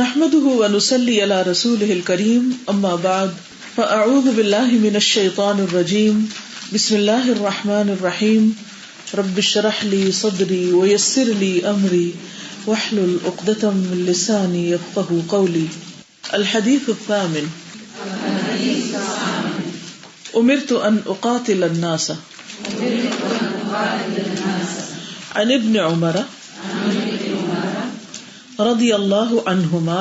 نحمده ونصلي على رسوله الكريم اما بعد فاعوذ بالله من الشيطان الرجيم بسم الله الرحمن الرحيم رب اشرح لي صدري ويسر لي امري واحلل عقدة من لساني يفقهوا قولي. الحديث الثامن امرت ان اقاتل الناس عن ابن عمر رضی اللہ عنہما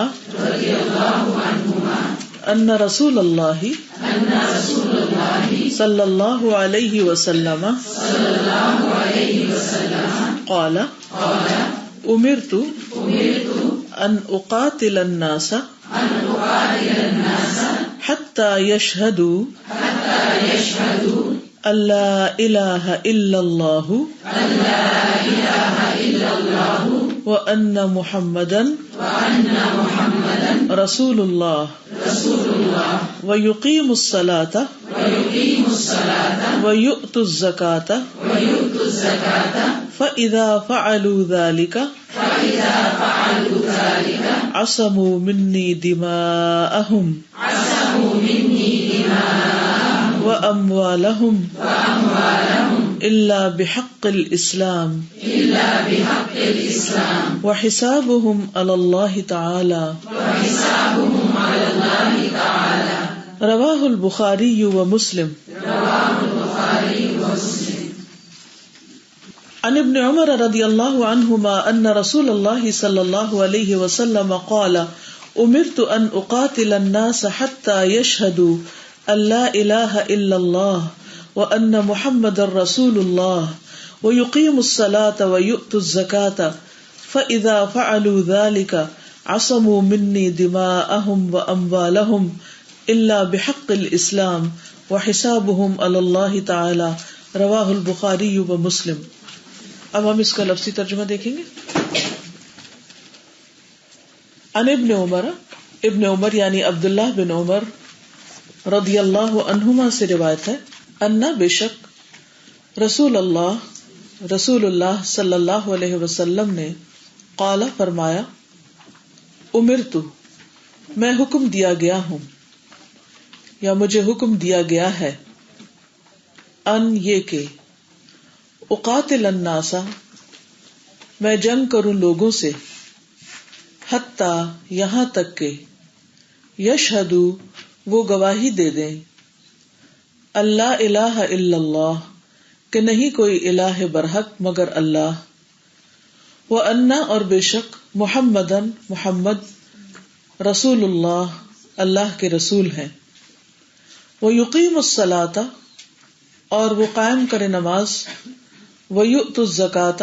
ان رسول اللہ صلی اللہ علیہ وسلم قال امرت ان اقاتل الناس حتى يشهدوا ان لا الہ الا اللہ وَأَنَّ مُحَمَّدًا رسول اللہ وَيُقِيمُ الصَّلَاةَ وَيُؤْتُ الزَّكَاةَ فَإِذَا فَعَلُوا ذَلِكَ عَصَمُوا مِنِّي دِمَاءَهُمْ وَأَمْوَالَهُمْ إِلَّا بِحَقِّ الْإِسْلَامِ وَحِسَابُهُمْ عَلَى اللَّهِ تَعَالَى. رواہ البخاری ومسلم. عن ابن عمر رضی اللہ عنہما ان رسول اللہ صلی اللہ علیہ وسلم قال امرت ان اقاتل الناس حتى يشهدوا ان لا الہ الا اللہ وَأَنَّ مُحَمَّدًا رَّسُولُ اللَّهِ وَيُقِيمُ الصَّلَاةَ وَيُؤْتُ الزَّكَاةَ فَإِذَا فَعَلُوا ذَلِكَ عَصَمُوا مِنِّي دِمَاءَهُمْ وَأَمْوَالَهُمْ إِلَّا بِحَقِّ الْإِسْلَامِ وَحِسَابُهُمْ عَلَى اللَّهِ تَعَالَى. رواہ البخاری ومسلم. اب ہم اس کا لفظی ترجمہ دیکھیں گے. عن ابن عمر یعنی عبداللہ بن عمر رضی اللہ عنہما سے روایت ہے انا بے شک رسول اللہ صلی اللہ علیہ وسلم نے قال فرمایا امرت میں حکم دیا گیا ہوں یا مجھے حکم دیا گیا ہے ان یہ کہ اقاتل الناس میں جنگ کروں لوگوں سے حتی یہاں تک کہ یشہدو وہ گواہی دے دیں اللہ الہ الا اللہ کہ نہیں کوئی الہ برحق مگر اللہ وَأَنَّ اور بے شک محمد رسول اللہ کے رسول ہیں وَيُقِيمُ الصَّلَاةَ اور وہ قائم کرے نماز وَيُؤْتُ الزَّكَاةَ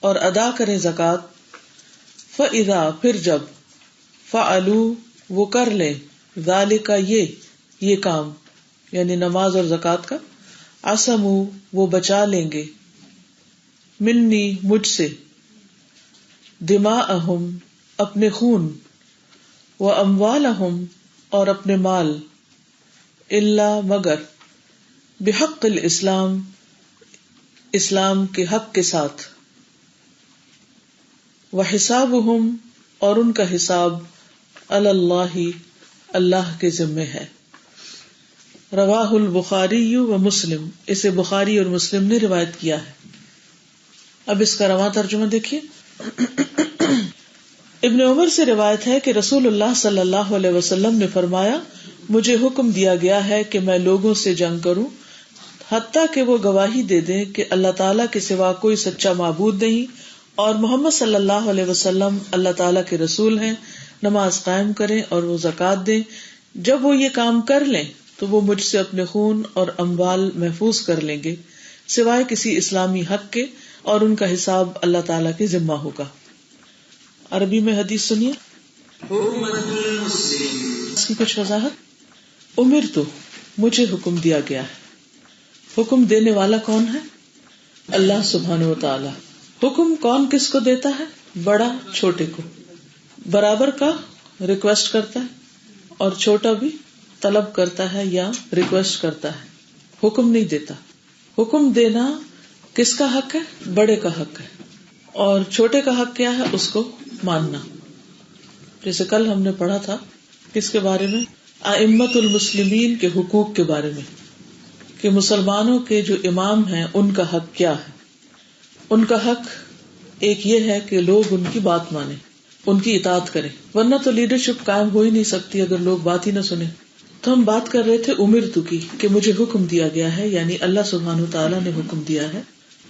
اور ادا کرے زکوٰۃ فَإِذَا پھر جب فَعَلُوا وہ کر لیں ذَلِكَ یہ کام یعنی نماز اور زکوٰۃ کا عصموا وہ بچا لیں گے منی مجھ سے دماءہم اپنے خون واموالہم اور اپنے مال الا مگر بحق الاسلام اسلام کے حق کے ساتھ وحسابہم اور ان کا حساب علی اللہ اللہ کے ذمے ہے. رواہ البخاری و مسلم. اسے بخاری اور مسلم نے روایت کیا ہے. اب اس کا رواں ترجمہ دیکھیے. ابن عمر سے روایت ہے کہ رسول اللہ صلی اللہ علیہ وسلم نے فرمایا مجھے حکم دیا گیا ہے کہ میں لوگوں سے جنگ کروں حتیٰ کہ وہ گواہی دے دیں کہ اللہ تعالیٰ کے سوا کوئی سچا معبود نہیں اور محمد صلی اللہ علیہ وسلم اللہ تعالیٰ کے رسول ہیں، نماز قائم کریں اور وہ زکوٰۃ دیں. جب وہ یہ کام کر لیں تو وہ مجھ سے اپنے خون اور اموال محفوظ کر لیں گے سوائے کسی اسلامی حق کے اور ان کا حساب اللہ تعالیٰ کے ذمہ ہوگا. عربی میں حدیث سنیے. اس کی کچھ وضاحت. امرتو مجھے حکم دیا گیا ہے. حکم دینے والا کون ہے؟ اللہ سبحانہ و تعالی. حکم کون کس کو دیتا ہے؟ بڑا چھوٹے کو برابر کا ریکویسٹ کرتا ہے اور چھوٹا بھی طلب کرتا ہے یا ریکویسٹ کرتا ہے، حکم نہیں دیتا. حکم دینا کس کا حق ہے؟ بڑے کا حق ہے. اور چھوٹے کا حق کیا ہے؟ اس کو ماننا. جیسے کل ہم نے پڑھا تھا کس کے بارے میں، ائمۃ المسلمین کے حقوق کے بارے میں، کہ مسلمانوں کے جو امام ہیں ان کا حق کیا ہے. ان کا حق ایک یہ ہے کہ لوگ ان کی بات مانیں، ان کی اطاعت کریں، ورنہ تو لیڈرشپ قائم ہو ہی نہیں سکتی اگر لوگ بات ہی نہ سنیں. تو ہم بات کر رہے تھے امرتو کی، کہ مجھے حکم دیا گیا ہے، یعنی اللہ سبحانہ وتعالیٰ نے حکم دیا ہے.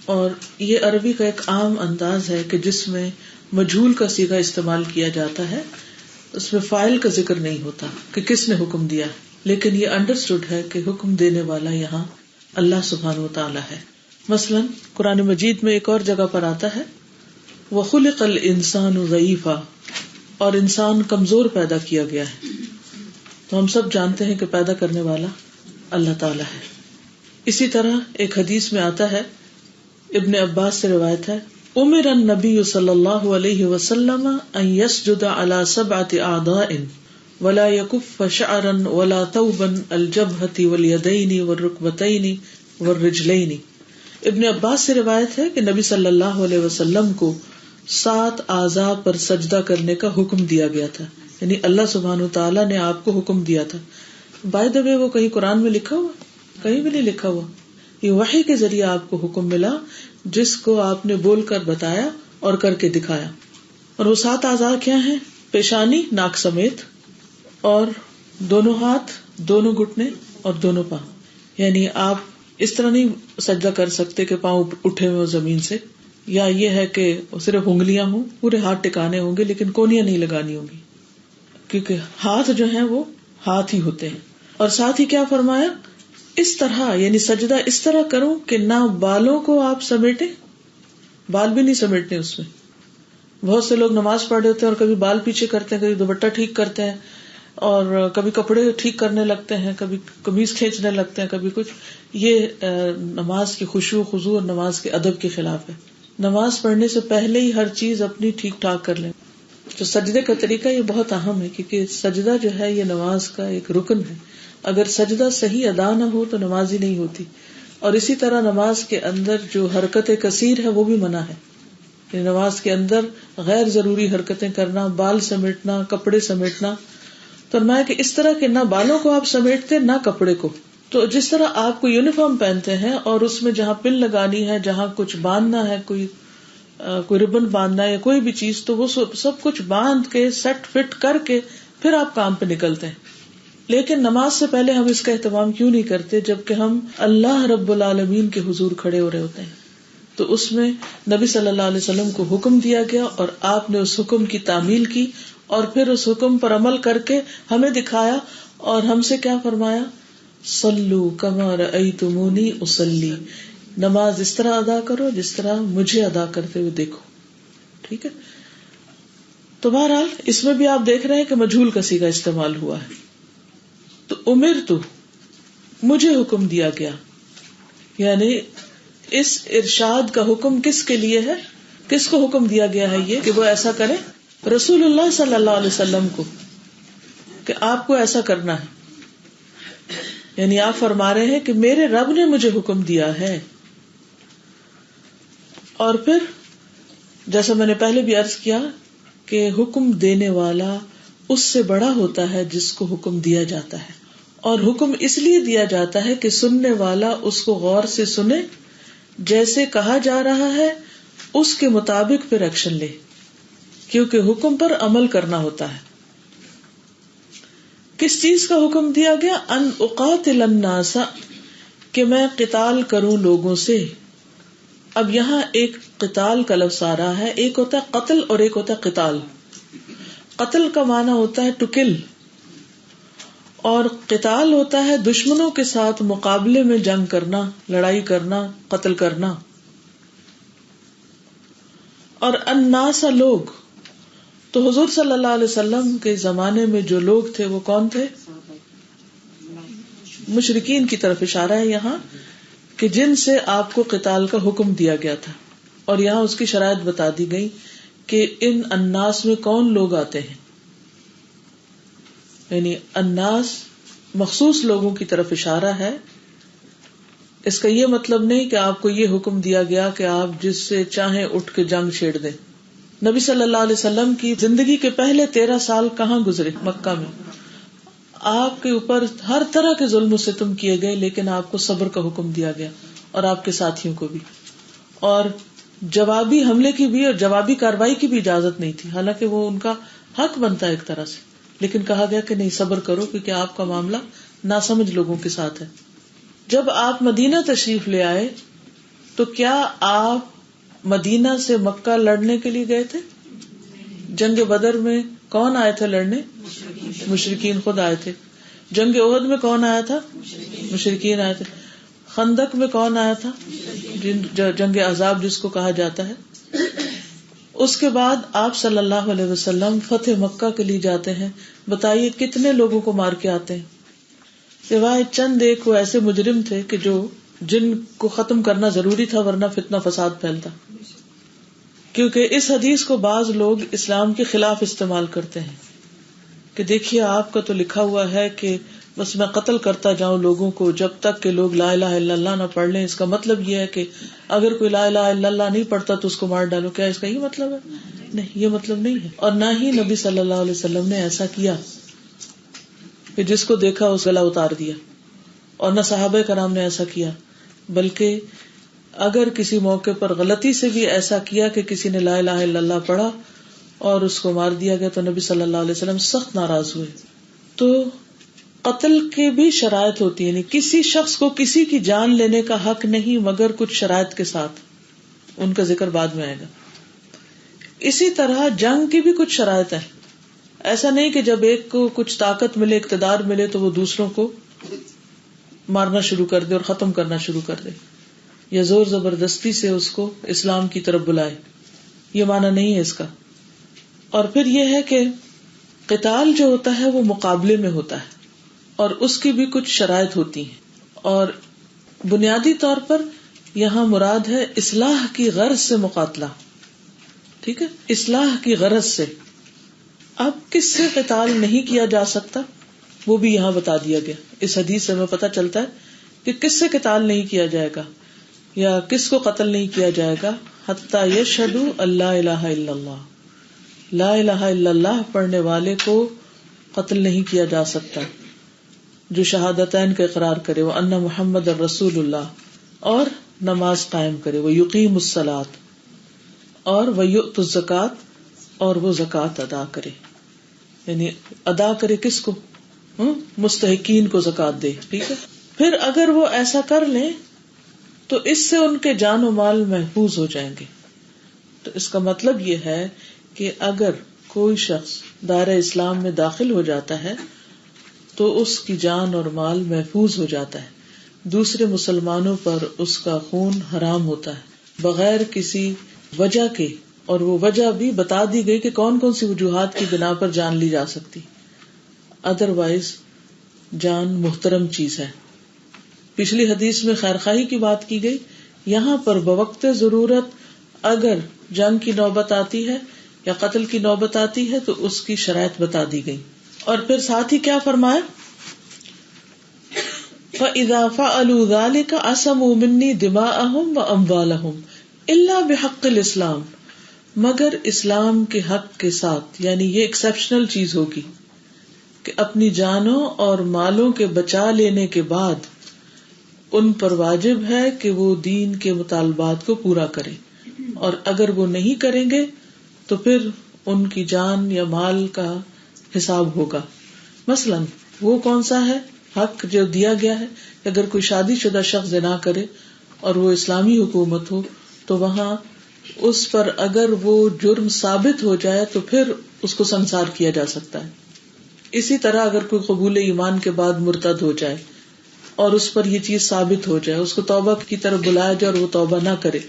اور یہ عربی کا ایک عام انداز ہے کہ جس میں مجہول کا صیغہ استعمال کیا جاتا ہے، اس میں فاعل کا ذکر نہیں ہوتا کہ کس نے حکم دیا، لیکن یہ انڈرسٹوڈ ہے کہ حکم دینے والا یہاں اللہ سبحانہ وتعالیٰ ہے. مثلاً قرآن مجید میں ایک اور جگہ پر آتا ہے وَخُلِقَ الْإِنسَانُ ضَعِيفًا، اور انسان کمزور پیدا کیا گیا ہے. تو ہم سب جانتے ہیں کہ پیدا کرنے والا اللہ تعالیٰ ہے. اسی طرح ایک حدیث میں آتا ہے، ابن عباس سے روایت ہے، امر النبی صلی اللہ علیہ وسلم ان یسجد علی 7 اعضاء ولا یکف شعرا ولا ثوبا الجبہۃ والیدین والرکبتین والرجلین. ابن عباس سے روایت ہے کہ نبی صلی اللہ علیہ وسلم کو 7 اعضاء پر سجدہ کرنے کا حکم دیا گیا تھا، یعنی اللہ سبحانہ وتعالیٰ نے آپ کو حکم دیا تھا. بائی دا وے وہ کہیں قرآن میں لکھا ہوا؟ کہیں بھی نہیں لکھا ہوا. یہ وحی کے ذریعے آپ کو حکم ملا جس کو آپ نے بول کر بتایا اور کر کے دکھایا. اور وہ 7 اعضاء کیا ہیں؟ پیشانی ناک سمیت، اور دونوں ہاتھ، دونوں گھٹنے اور دونوں پاؤں. یعنی آپ اس طرح نہیں سجدہ کر سکتے کہ پاؤں اٹھے ہوئے زمین سے، یا یہ ہے کہ صرف انگلیاں ہوں، پورے ہاتھ ٹکانے ہوں گے لیکن کونیاں نہیں لگانی ہوگی، کیونکہ ہاتھ جو ہیں وہ ہاتھ ہی ہوتے ہیں. اور ساتھ ہی کیا فرمایا، اس طرح یعنی سجدہ اس طرح کروں کہ نہ بالوں کو آپ سمیٹیں، بال بھی نہیں سمیٹنے اس میں. بہت سے لوگ نماز پڑھ رہے ہیں اور کبھی بال پیچھے کرتے ہیں، کبھی دوپٹہ ٹھیک کرتے ہیں، اور کبھی کپڑے ٹھیک کرنے لگتے ہیں، کبھی قمیض کھینچنے لگتے ہیں، کبھی کچھ. یہ نماز کی خشوع خضوع اور نماز کے ادب کے خلاف ہے. نماز پڑھنے سے پہلے ہی ہر چیز اپنی ٹھیک ٹھاک کر لیں. تو سجدے کا طریقہ یہ بہت اہم ہے، کیونکہ سجدہ جو ہے یہ نماز کا ایک رکن ہے. اگر سجدہ صحیح ادا نہ ہو تو نماز ہی نہیں ہوتی. اور اسی طرح نماز کے اندر جو حرکت کثیر ہے وہ بھی منع ہے. یعنی نماز کے اندر غیر ضروری حرکتیں کرنا، بال سمیٹنا، کپڑے سمیٹنا. تو میں کہ اس طرح کہ نہ بالوں کو آپ سمیٹتے نہ کپڑے کو. تو جس طرح آپ کو یونیفارم پہنتے ہیں اور اس میں جہاں پن لگانی ہے، جہاں کچھ باندھنا ہے، کوئی ربن باندھنا ہے یا کوئی بھی چیز، تو وہ سب کچھ باندھ کے سیٹ فٹ کر کے پھر آپ کام پہ نکلتے ہیں. لیکن نماز سے پہلے ہم اس کا اہتمام کیوں نہیں کرتے جبکہ ہم اللہ رب العالمین کے حضور کھڑے ہو رہے ہوتے ہیں؟ تو اس میں نبی صلی اللہ علیہ وسلم کو حکم دیا گیا اور آپ نے اس حکم کی تعمیل کی اور پھر اس حکم پر عمل کر کے ہمیں دکھایا اور ہم سے کیا فرمایا، صلو کما رأیتمونی اصلی، نماز اس طرح ادا کرو جس طرح مجھے ادا کرتے ہوئے دیکھو. ٹھیک ہے. تو بہرحال اس میں بھی آپ دیکھ رہے ہیں کہ مجہول کا صیغہ استعمال ہوا ہے. تو امرتو، مجھے حکم دیا گیا، یعنی اس ارشاد کا حکم کس کے لیے ہے، کس کو حکم دیا گیا ہے یہ کہ وہ ایسا کرے؟ رسول اللہ صلی اللہ علیہ وسلم کو، کہ آپ کو ایسا کرنا ہے. یعنی آپ فرما رہے ہیں کہ میرے رب نے مجھے حکم دیا ہے. اور پھر جیسا میں نے پہلے بھی عرض کیا کہ حکم دینے والا اس سے بڑا ہوتا ہے جس کو حکم دیا جاتا ہے، اور حکم اس لیے دیا جاتا ہے کہ سننے والا اس کو غور سے سنے، جیسے کہا جا رہا ہے اس کے مطابق پھر ایکشن لے، کیونکہ حکم پر عمل کرنا ہوتا ہے. کس چیز کا حکم دیا گیا؟ ان اقاتل الناس، کہ میں قتال کروں لوگوں سے. اب یہاں ایک قتال کا لفظ آ رہا ہے، ایک ہوتا ہے قتل اور ایک ہوتا ہے قتال. قتل کا معنی ہوتا ہے ٹو کل، اور قتال ہوتا ہے دشمنوں کے ساتھ مقابلے میں جنگ کرنا، لڑائی کرنا، قتل کرنا. اور الناس لوگ، تو حضور صلی اللہ علیہ وسلم کے زمانے میں جو لوگ تھے وہ کون تھے؟ مشرکین کی طرف اشارہ ہے یہاں کہ جن سے آپ کو قتال کا حکم دیا گیا تھا. اور یہاں اس کی شرائط بتا دی گئی کہ ان الناس میں کون لوگ آتے ہیں. یعنی الناس مخصوص لوگوں کی طرف اشارہ ہے. اس کا یہ مطلب نہیں کہ آپ کو یہ حکم دیا گیا کہ آپ جس سے چاہیں اٹھ کے جنگ چھیڑ دیں، نبی صلی اللہ علیہ وسلم کی زندگی کے پہلے 13 سال کہاں گزرے؟ مکہ میں. آپ کے اوپر ہر طرح کے ظلم و ستم کیے گئے، لیکن آپ کو صبر کا حکم دیا گیا اور آپ کے ساتھیوں کو بھی. اور جوابی حملے کی بھی اور جوابی کارروائی کی بھی اجازت نہیں تھی، حالانکہ وہ ان کا حق بنتا ہے ایک طرح سے، لیکن کہا گیا کہ نہیں، صبر کرو، کیونکہ آپ کا معاملہ ناسمجھ لوگوں کے ساتھ ہے. جب آپ مدینہ تشریف لے آئے تو کیا آپ مدینہ سے مکہ لڑنے کے لیے گئے تھے؟ جنگ بدر میں کون آئے تھے لڑنے؟ مشرکین خود آئے تھے. جنگ احد میں کون آیا تھا؟ مشرکین آئے تھے. خندق میں کون آیا تھا؟ جنگ عذاب جس کو کہا جاتا ہے. اس کے بعد آپ صلی اللہ علیہ وسلم فتح مکہ کے لیے جاتے ہیں. بتائیے کتنے لوگوں کو مار کے آتے ہیں. سوائے چند ایک وہ ایسے مجرم تھے کہ جن کو ختم کرنا ضروری تھا، ورنہ فتنہ فساد پھیلتا. کیونکہ اس حدیث کو بعض لوگ اسلام کے خلاف استعمال کرتے ہیں کہ دیکھیے آپ کا تو لکھا ہوا ہے کہ بس میں قتل کرتا جاؤں لوگوں کو جب تک کہ لوگ لا الہ الا اللہ نہ پڑھ لیں. اس کا مطلب یہ ہے کہ اگر کوئی لا الہ الا اللہ نہیں پڑھتا تو اس کو مار ڈالو. کیا اس کا یہ مطلب ہے؟ نہیں، یہ مطلب نہیں ہے. اور نہ ہی نبی صلی اللہ علیہ وسلم نے ایسا کیا کہ جس کو دیکھا اس گلا اتار دیا، اور نہ صحابہ کرام نے ایسا کیا. بلکہ اگر کسی موقع پر غلطی سے بھی ایسا کیا کہ کسی نے لا الہ الا اللہ پڑھا اور اس کو مار دیا گیا تو نبی صلی اللہ علیہ وسلم سخت ناراض ہوئے. تو قتل کی بھی شرائط ہوتی ہے، یعنی کسی شخص کو کسی کی جان لینے کا حق نہیں مگر کچھ شرائط کے ساتھ. ان کا ذکر بعد میں آئے گا. اسی طرح جنگ کی بھی کچھ شرائط ہیں. ایسا نہیں کہ جب ایک کو کچھ طاقت ملے، اقتدار ملے تو وہ دوسروں کو مارنا شروع کر دے اور ختم کرنا شروع کر دے، یا زور زبردستی سے اس کو اسلام کی طرف بلائے. یہ معنی نہیں ہے اس کا. اور پھر یہ ہے کہ قتال جو ہوتا ہے وہ مقابلے میں ہوتا ہے اور اس کی بھی کچھ شرائط ہوتی ہیں. اور بنیادی طور پر یہاں مراد ہے اصلاح کی غرض سے مقاتلہ. ٹھیک ہے، اصلاح کی غرض سے. اب کس سے قتال نہیں کیا جا سکتا وہ بھی یہاں بتا دیا گیا. اس حدیث سے ہمیں پتہ چلتا ہے کہ کس سے قتال نہیں کیا جائے گا یا کس کو قتل نہیں کیا جائے گا. حتی یشہدوا اللہ الہ الا اللہ، لا الہ الا اللہ پڑھنے والے کو قتل نہیں کیا جا سکتا جو شہادتین کا اقرار کرے، وَأَنَّ مُحَمَّدَ الرَّسُولُ اللَّهِ، اور نماز قائم کرے، وَيُقِيمُ الصَّلَاةَ، اور وَيُؤْتُ الزَّكَاةَ، اور وہ زکوٰۃ ادا کرے. یعنی ادا کرے کس کو؟ مستحقین کو زکوٰۃ دے. ٹھیک ہے. پھر اگر وہ ایسا کر لیں تو اس سے ان کے جان و مال محفوظ ہو جائیں گے. تو اس کا مطلب یہ ہے کہ اگر کوئی شخص دائرہ اسلام میں داخل ہو جاتا ہے تو اس کی جان اور مال محفوظ ہو جاتا ہے. دوسرے مسلمانوں پر اس کا خون حرام ہوتا ہے بغیر کسی وجہ کے، اور وہ وجہ بھی بتا دی گئی کہ کون کون سی وجوہات کی بنا پر جان لی جا سکتی. ادروائز جان محترم چیز ہے. پچھلی حدیث میں خیرخواہی کی بات کی گئی، یہاں پر بوقت ضرورت اگر جنگ کی نوبت آتی ہے یا قتل کی نوبت آتی ہے تو اس کی شرائط بتا دی گئی. اور پھر ساتھ ہی کیا فرمایا؟ فَإِذَا فَعَلُوا ذَلِكَ عَصَمُوا مِنِّي دِمَاءَهُمْ وَأَمْوَالَهُمْ إِلَّا بِحَقِّ الْإِسْلَامِ، مگر اسلام کے حق کے ساتھ. یعنی یہ ایکسیپشنل چیز ہوگی کہ اپنی جانوں اور مالوں کے بچا لینے کے بعد ان پر واجب ہے کہ وہ دین کے مطالبات کو پورا کریں، اور اگر وہ نہیں کریں گے تو پھر ان کی جان یا مال کا حساب ہوگا. مثلا وہ کون سا ہے حق جو دیا گیا ہے؟ اگر کوئی شادی شدہ شخص زنا کرے اور وہ اسلامی حکومت ہو تو وہاں اس پر اگر وہ جرم ثابت ہو جائے تو پھر اس کو سنسار کیا جا سکتا ہے. اسی طرح اگر کوئی قبول ایمان کے بعد مرتد ہو جائے اور اس پر یہ چیز ثابت ہو جائے، اس کو توبہ کی طرف بلایا جائے اور وہ توبہ نہ کرے،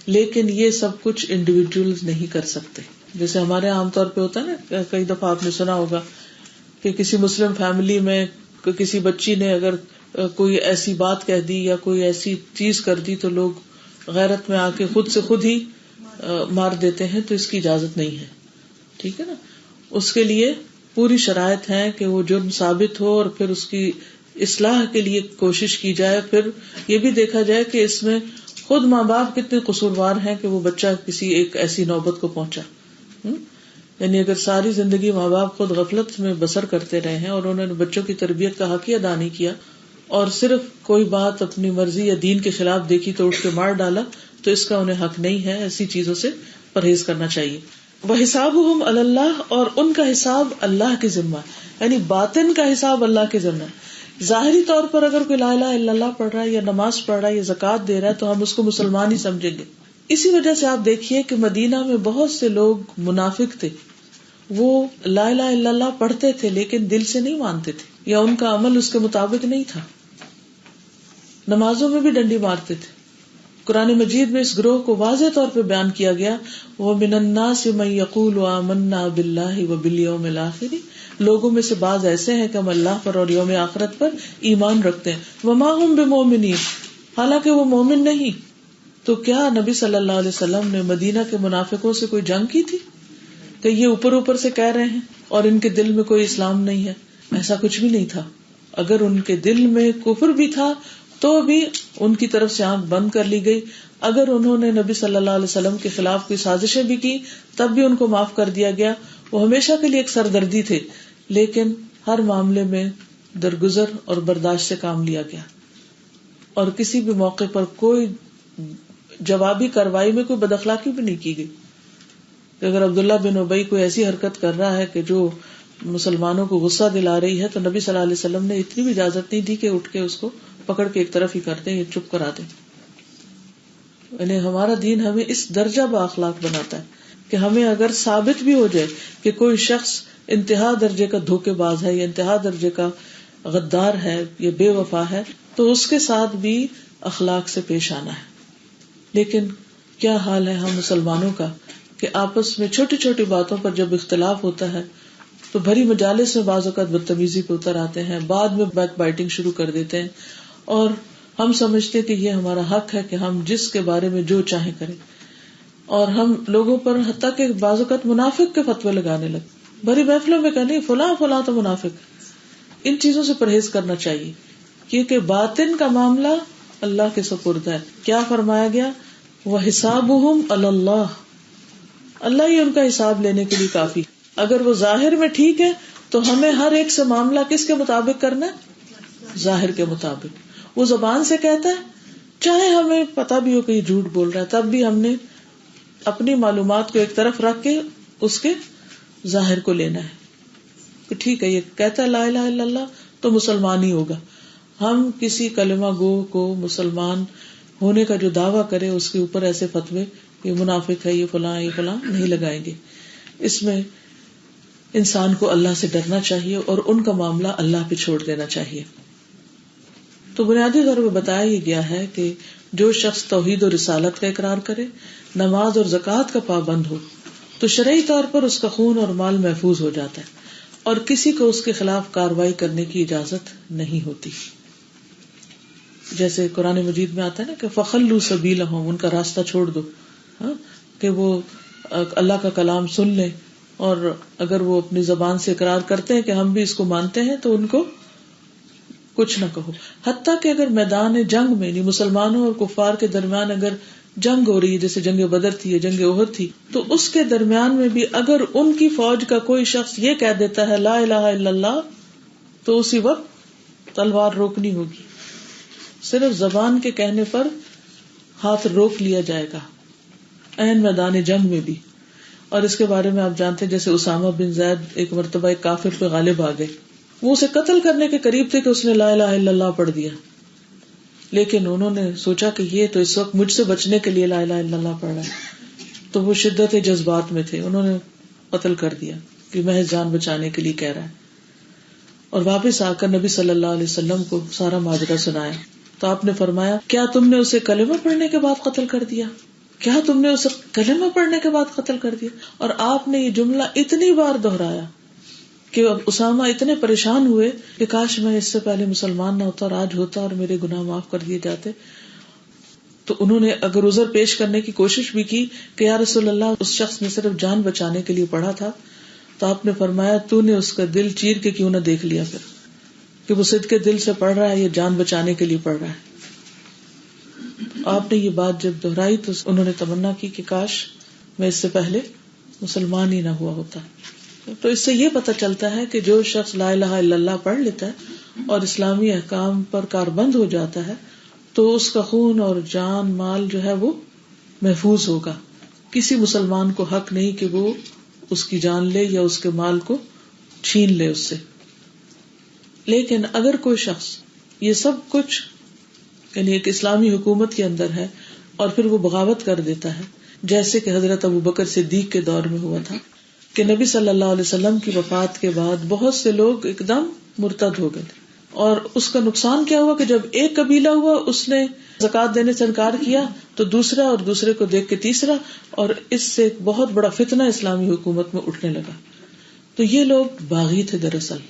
لیکن یہ سب کچھ انڈیویجولز نہیں کر سکتے. جیسے ہمارے عام طور پہ ہوتا ہے نا، کئی دفعہ آپ نے سنا ہوگا کہ کسی مسلم فیملی میں کسی بچی نے اگر کوئی ایسی بات کہہ دی یا کوئی ایسی چیز کر دی تو لوگ غیرت میں آ کے خود سے خود ہی مار دیتے ہیں. تو اس کی اجازت نہیں ہے. ٹھیک ہے نا. اس کے لیے پوری شرائط ہے کہ وہ جرم ثابت ہو اور پھر اس کی اصلاح کے لیے کوشش کی جائے. پھر یہ بھی دیکھا جائے کہ اس میں خود ماں باپ کتنے قصوروار ہیں کہ وہ بچہ کسی ایک ایسی نوبت کو پہنچا. یعنی اگر ساری زندگی ماں باپ خود غفلت میں بسر کرتے رہے ہیں اور انہوں نے بچوں کی تربیت کا حق ہی ادا نہیں کیا اور صرف کوئی بات اپنی مرضی یا دین کے خلاف دیکھی تو اٹھ کے مار ڈالا، تو اس کا انہیں حق نہیں ہے. ایسی چیزوں سے پرہیز کرنا چاہیے. وَحِسَابُهُمْ عَلَى اللَّهِ، اور ان کا حساب اللہ کے ذمہ، یعنی باطن کا حساب اللہ کے ذمہ. ظاہری طور پر اگر کوئی لا الہ الا اللہ پڑھ رہا ہے یا نماز پڑھ رہا ہے یا زکوٰۃ دے رہا ہے تو ہم اس کو مسلمان ہی سمجھیں گے. اسی وجہ سے آپ دیکھیے کہ مدینہ میں بہت سے لوگ منافق تھے، وہ لا الہ الا اللہ پڑھتے تھے لیکن دل سے نہیں مانتے تھے یا ان کا عمل اس کے مطابق نہیں تھا. نمازوں میں بھی ڈنڈی مارتے تھے. قرآن مجید میں اس گروہ کو واضح طور پہ بیان کیا گیا، وَمِنَ النَّاسِ مَن يَقُولُ آمَنَّا بِاللَّهِ وَبِالْيَوْمِ الْآخِرِ، لوگوں میں سے بعض ایسے ہیں کہ ہم اللہ پر اور یوم آخرت پر ایمان رکھتے ہیں. وَمَا هُم بِمُؤْمِنِينَ، حالانکہ وہ مومن نہیں. تو کیا نبی صلی اللہ علیہ وسلم نے مدینہ کے منافقوں سے کوئی جنگ کی تھی کہ یہ اوپر اوپر سے کہہ رہے ہیں اور ان کے دل میں کوئی اسلام نہیں ہے؟ ایسا کچھ بھی نہیں تھا. اگر ان کے دل میں کفر بھی تھا تو بھی ان کی طرف سے آنکھ بند کر لی گئی. اگر انہوں نے نبی صلی اللہ علیہ وسلم کے خلاف کوئی سازشیں بھی کی تب بھی ان کو معاف کر دیا گیا. وہ ہمیشہ کے لیے ایک سردردی تھے، لیکن ہر معاملے میں درگزر اور برداشت سے کام لیا گیا اور کسی بھی موقع پر کوئی جوابی کارروائی میں کوئی بد اخلاقی بھی نہیں کی گئی. اگر عبداللہ بن ابی کوئی ایسی حرکت کر رہا ہے کہ جو مسلمانوں کو غصہ دلا رہی ہے تو نبی صلی اللہ علیہ وسلم نے اتنی بھی اجازت نہیں دی کہ اٹھ کے اس کو پکڑ کے ایک طرف ہی کر دیں یا چپ کرا دیں. یعنی ہمارا دین ہمیں اس درجہ با اخلاق بناتا ہے کہ ہمیں اگر ثابت بھی ہو جائے کہ کوئی شخص انتہا درجے کا دھوکے باز ہے یا انتہا درجے کا غدار ہے یا بے وفا ہے تو اس کے ساتھ بھی اخلاق سے پیش آنا ہے. لیکن کیا حال ہے ہم مسلمانوں کا کہ آپس میں چھوٹی چھوٹی باتوں پر جب اختلاف ہوتا ہے تو بھری مجالس میں بعض اوقات بدتمیزی پہ اتر آتے ہیں، بعد میں بیک بائٹنگ شروع کر دیتے ہیں اور ہم سمجھتے کہ یہ ہمارا حق ہے کہ ہم جس کے بارے میں جو چاہیں کریں، اور ہم لوگوں پر حتیٰ کہ بعض اوقات منافق کے فتوے لگانے لگے، بھری محفلوں میں کہنے فلاں فلاں تو منافق. ان چیزوں سے پرہیز کرنا چاہیے کیونکہ باطن کا معاملہ اللہ کے سپرد ہے. کیا فرمایا گیا؟ وَحِسَابُهُمْ عَلَى اللَّهِ، اللہ ہی ان کا حساب لینے کے لیے کافی. اگر وہ ظاہر میں ٹھیک ہے تو ہمیں ہر ایک سے معاملہ کس کے مطابق کرنا ہے؟ ظاہر کے مطابق. وہ زبان سے کہتا ہے، چاہے ہمیں پتا بھی ہو کہ یہ جھوٹ بول رہا ہے، تب بھی ہم نے اپنی معلومات کو ایک طرف رکھ کے اس کے ظاہر کو لینا ہے کہ ٹھیک ہے یہ کہتا ہے لا الہ الا اللہ تو مسلمان ہی ہوگا. ہم کسی کلمہ گو کو مسلمان ہونے کا جو دعویٰ کرے اس کے اوپر ایسے فتوے یہ منافق ہے، یہ فلاں نہیں لگائیں گے. اس میں انسان کو اللہ سے ڈرنا چاہیے اور ان کا معاملہ اللہ پہ چھوڑ دینا چاہیے. تو بنیادی طور پہ بتایا یہ گیا ہے کہ جو شخص توحید اور رسالت کا اقرار کرے، نماز اور زکوٰۃ کا پابند ہو، تو شرعی طور پر اس کا خون اور مال محفوظ ہو جاتا ہے اور کسی کو اس کے خلاف کاروائی کرنے کی اجازت نہیں ہوتی. جیسے قرآن مجید میں آتا ہے نا کہ فَخَلُّوا سَبِيلَهُمْ، ان کا راستہ چھوڑ دو، کہ وہ اللہ کا کلام سن لیں، اور اگر وہ اپنی زبان سے اقرار کرتے ہیں کہ ہم بھی اس کو مانتے ہیں تو ان کو کچھ نہ کہو. حتیٰ کہ اگر میدان جنگ میں یعنی مسلمانوں اور کفار کے درمیان اگر جنگ ہو رہی ہے، جیسے جنگ بدر تھی یا جنگ احد تھی، تو اس کے درمیان میں بھی اگر ان کی فوج کا کوئی شخص یہ کہہ دیتا ہے لا الہ الا اللہ تو اسی وقت تلوار روکنی ہوگی. صرف زبان کے کہنے پر ہاتھ روک لیا جائے گا عین میدان جنگ میں بھی. اور اس کے بارے میں آپ جانتے ہیں جیسے اسامہ بن زید ایک مرتبہ ایک کافر پہ غالب آ گئے، وہ اسے قتل کرنے کے قریب تھے کہ اس نے لا الہ الا اللہ پڑھ دیا، لیکن انہوں نے سوچا کہ یہ تو اس وقت مجھ سے بچنے کے لیے لا الہ الا اللہ پڑھ رہا ہے، تو وہ شدت جذبات میں تھے، انہوں نے قتل کر دیا کہ محض جان بچانے کے لیے کہہ رہا ہے. اور واپس آ کر نبی صلی اللہ علیہ وسلم کو سارا ماجرا سنایا تو آپ نے فرمایا کیا تم نے اسے کلمہ پڑھنے کے بعد قتل کر دیا؟ کیا تم نے اسے کلمہ پڑھنے کے بعد قتل کر دیا؟ اور آپ نے یہ جملہ اتنی بار دہرایا کہ اسامہ اتنے پریشان ہوئے کہ کاش میں اس سے پہلے مسلمان نہ ہوتا اور آج ہوتا اور میرے گناہ معاف کر دیے جاتے. تو انہوں نے اگر عذر پیش کرنے کی کوشش بھی کی کہ یا رسول اللہ اس شخص نے صرف جان بچانے کے لیے پڑھا تھا، تو آپ نے فرمایا تو نے اس کا دل چیر کے کیوں نہ دیکھ لیا پھر کہ وہ صدقے دل سے پڑھ رہا ہے یا جان بچانے کے لیے پڑھ رہا ہے. آپ نے یہ بات جب دہرائی تو انہوں نے تمنا کی کہ کاش میں اس سے پہلے مسلمان ہی نہ ہوا ہوتا. تو اس سے یہ پتہ چلتا ہے کہ جو شخص لا الہ الا اللہ پڑھ لیتا ہے اور اسلامی احکام پر کاربند ہو جاتا ہے تو اس کا خون اور جان مال جو ہے وہ محفوظ ہوگا. کسی مسلمان کو حق نہیں کہ وہ اس کی جان لے یا اس کے مال کو چھین لے اس سے. لیکن اگر کوئی شخص یہ سب کچھ یعنی ایک اسلامی حکومت کے اندر ہے اور پھر وہ بغاوت کر دیتا ہے، جیسے کہ حضرت ابوبکر صدیق کے دور میں ہوا تھا کہ نبی صلی اللہ علیہ وسلم کی وفات کے بعد بہت سے لوگ ایک دم مرتد ہو گئے تھے، اور اس کا نقصان کیا ہوا کہ جب ایک قبیلہ ہوا اس نے زکوٰۃ دینے سے انکار کیا تو دوسرا، اور دوسرے کو دیکھ کے تیسرا، اور اس سے ایک بہت بڑا فتنہ اسلامی حکومت میں اٹھنے لگا. تو یہ لوگ باغی تھے دراصل.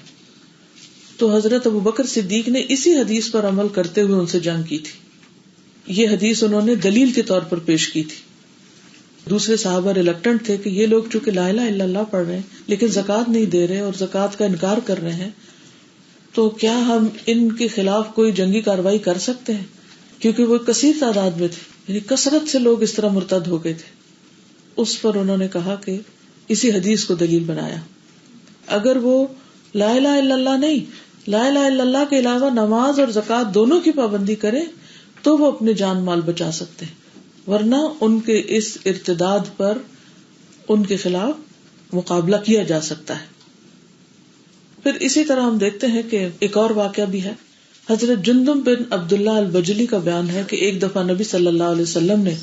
تو حضرت ابوبکر صدیق نے اسی حدیث پر عمل کرتے ہوئے ان سے جنگ کی تھی. یہ حدیث انہوں نے دلیل کے طور پر پیش کی تھی. دوسرے صحابہ ریلکٹنٹ تھے کہ یہ لوگ چونکہ لا الہ الا اللہ پڑھ رہے ہیں لیکن زکوٰۃ نہیں دے رہے اور زکوٰۃ کا انکار کر رہے ہیں، تو کیا ہم ان کے خلاف کوئی جنگی کارروائی کر سکتے ہیں؟ کیونکہ وہ کثیر تعداد میں تھے، یعنی کثرت سے لوگ اس طرح مرتد ہو گئے تھے. اس پر انہوں نے کہا کہ اسی حدیث کو دلیل بنایا. اگر وہ لا الہ الا اللہ نہیں، لا الہ الا اللہ کے علاوہ نماز اور زکوٰۃ دونوں کی پابندی کریں تو وہ اپنے جان مال بچا سکتے ہیں، ورنہ ان کے اس ارتداد پر ان کے خلاف مقابلہ کیا جا سکتا ہے. پھر اسی طرح ہم دیکھتے ہیں کہ ایک اور واقعہ بھی ہے. حضرت جندب بن عبداللہ البجلی کا بیان ہے کہ ایک دفعہ نبی صلی اللہ علیہ وسلم نے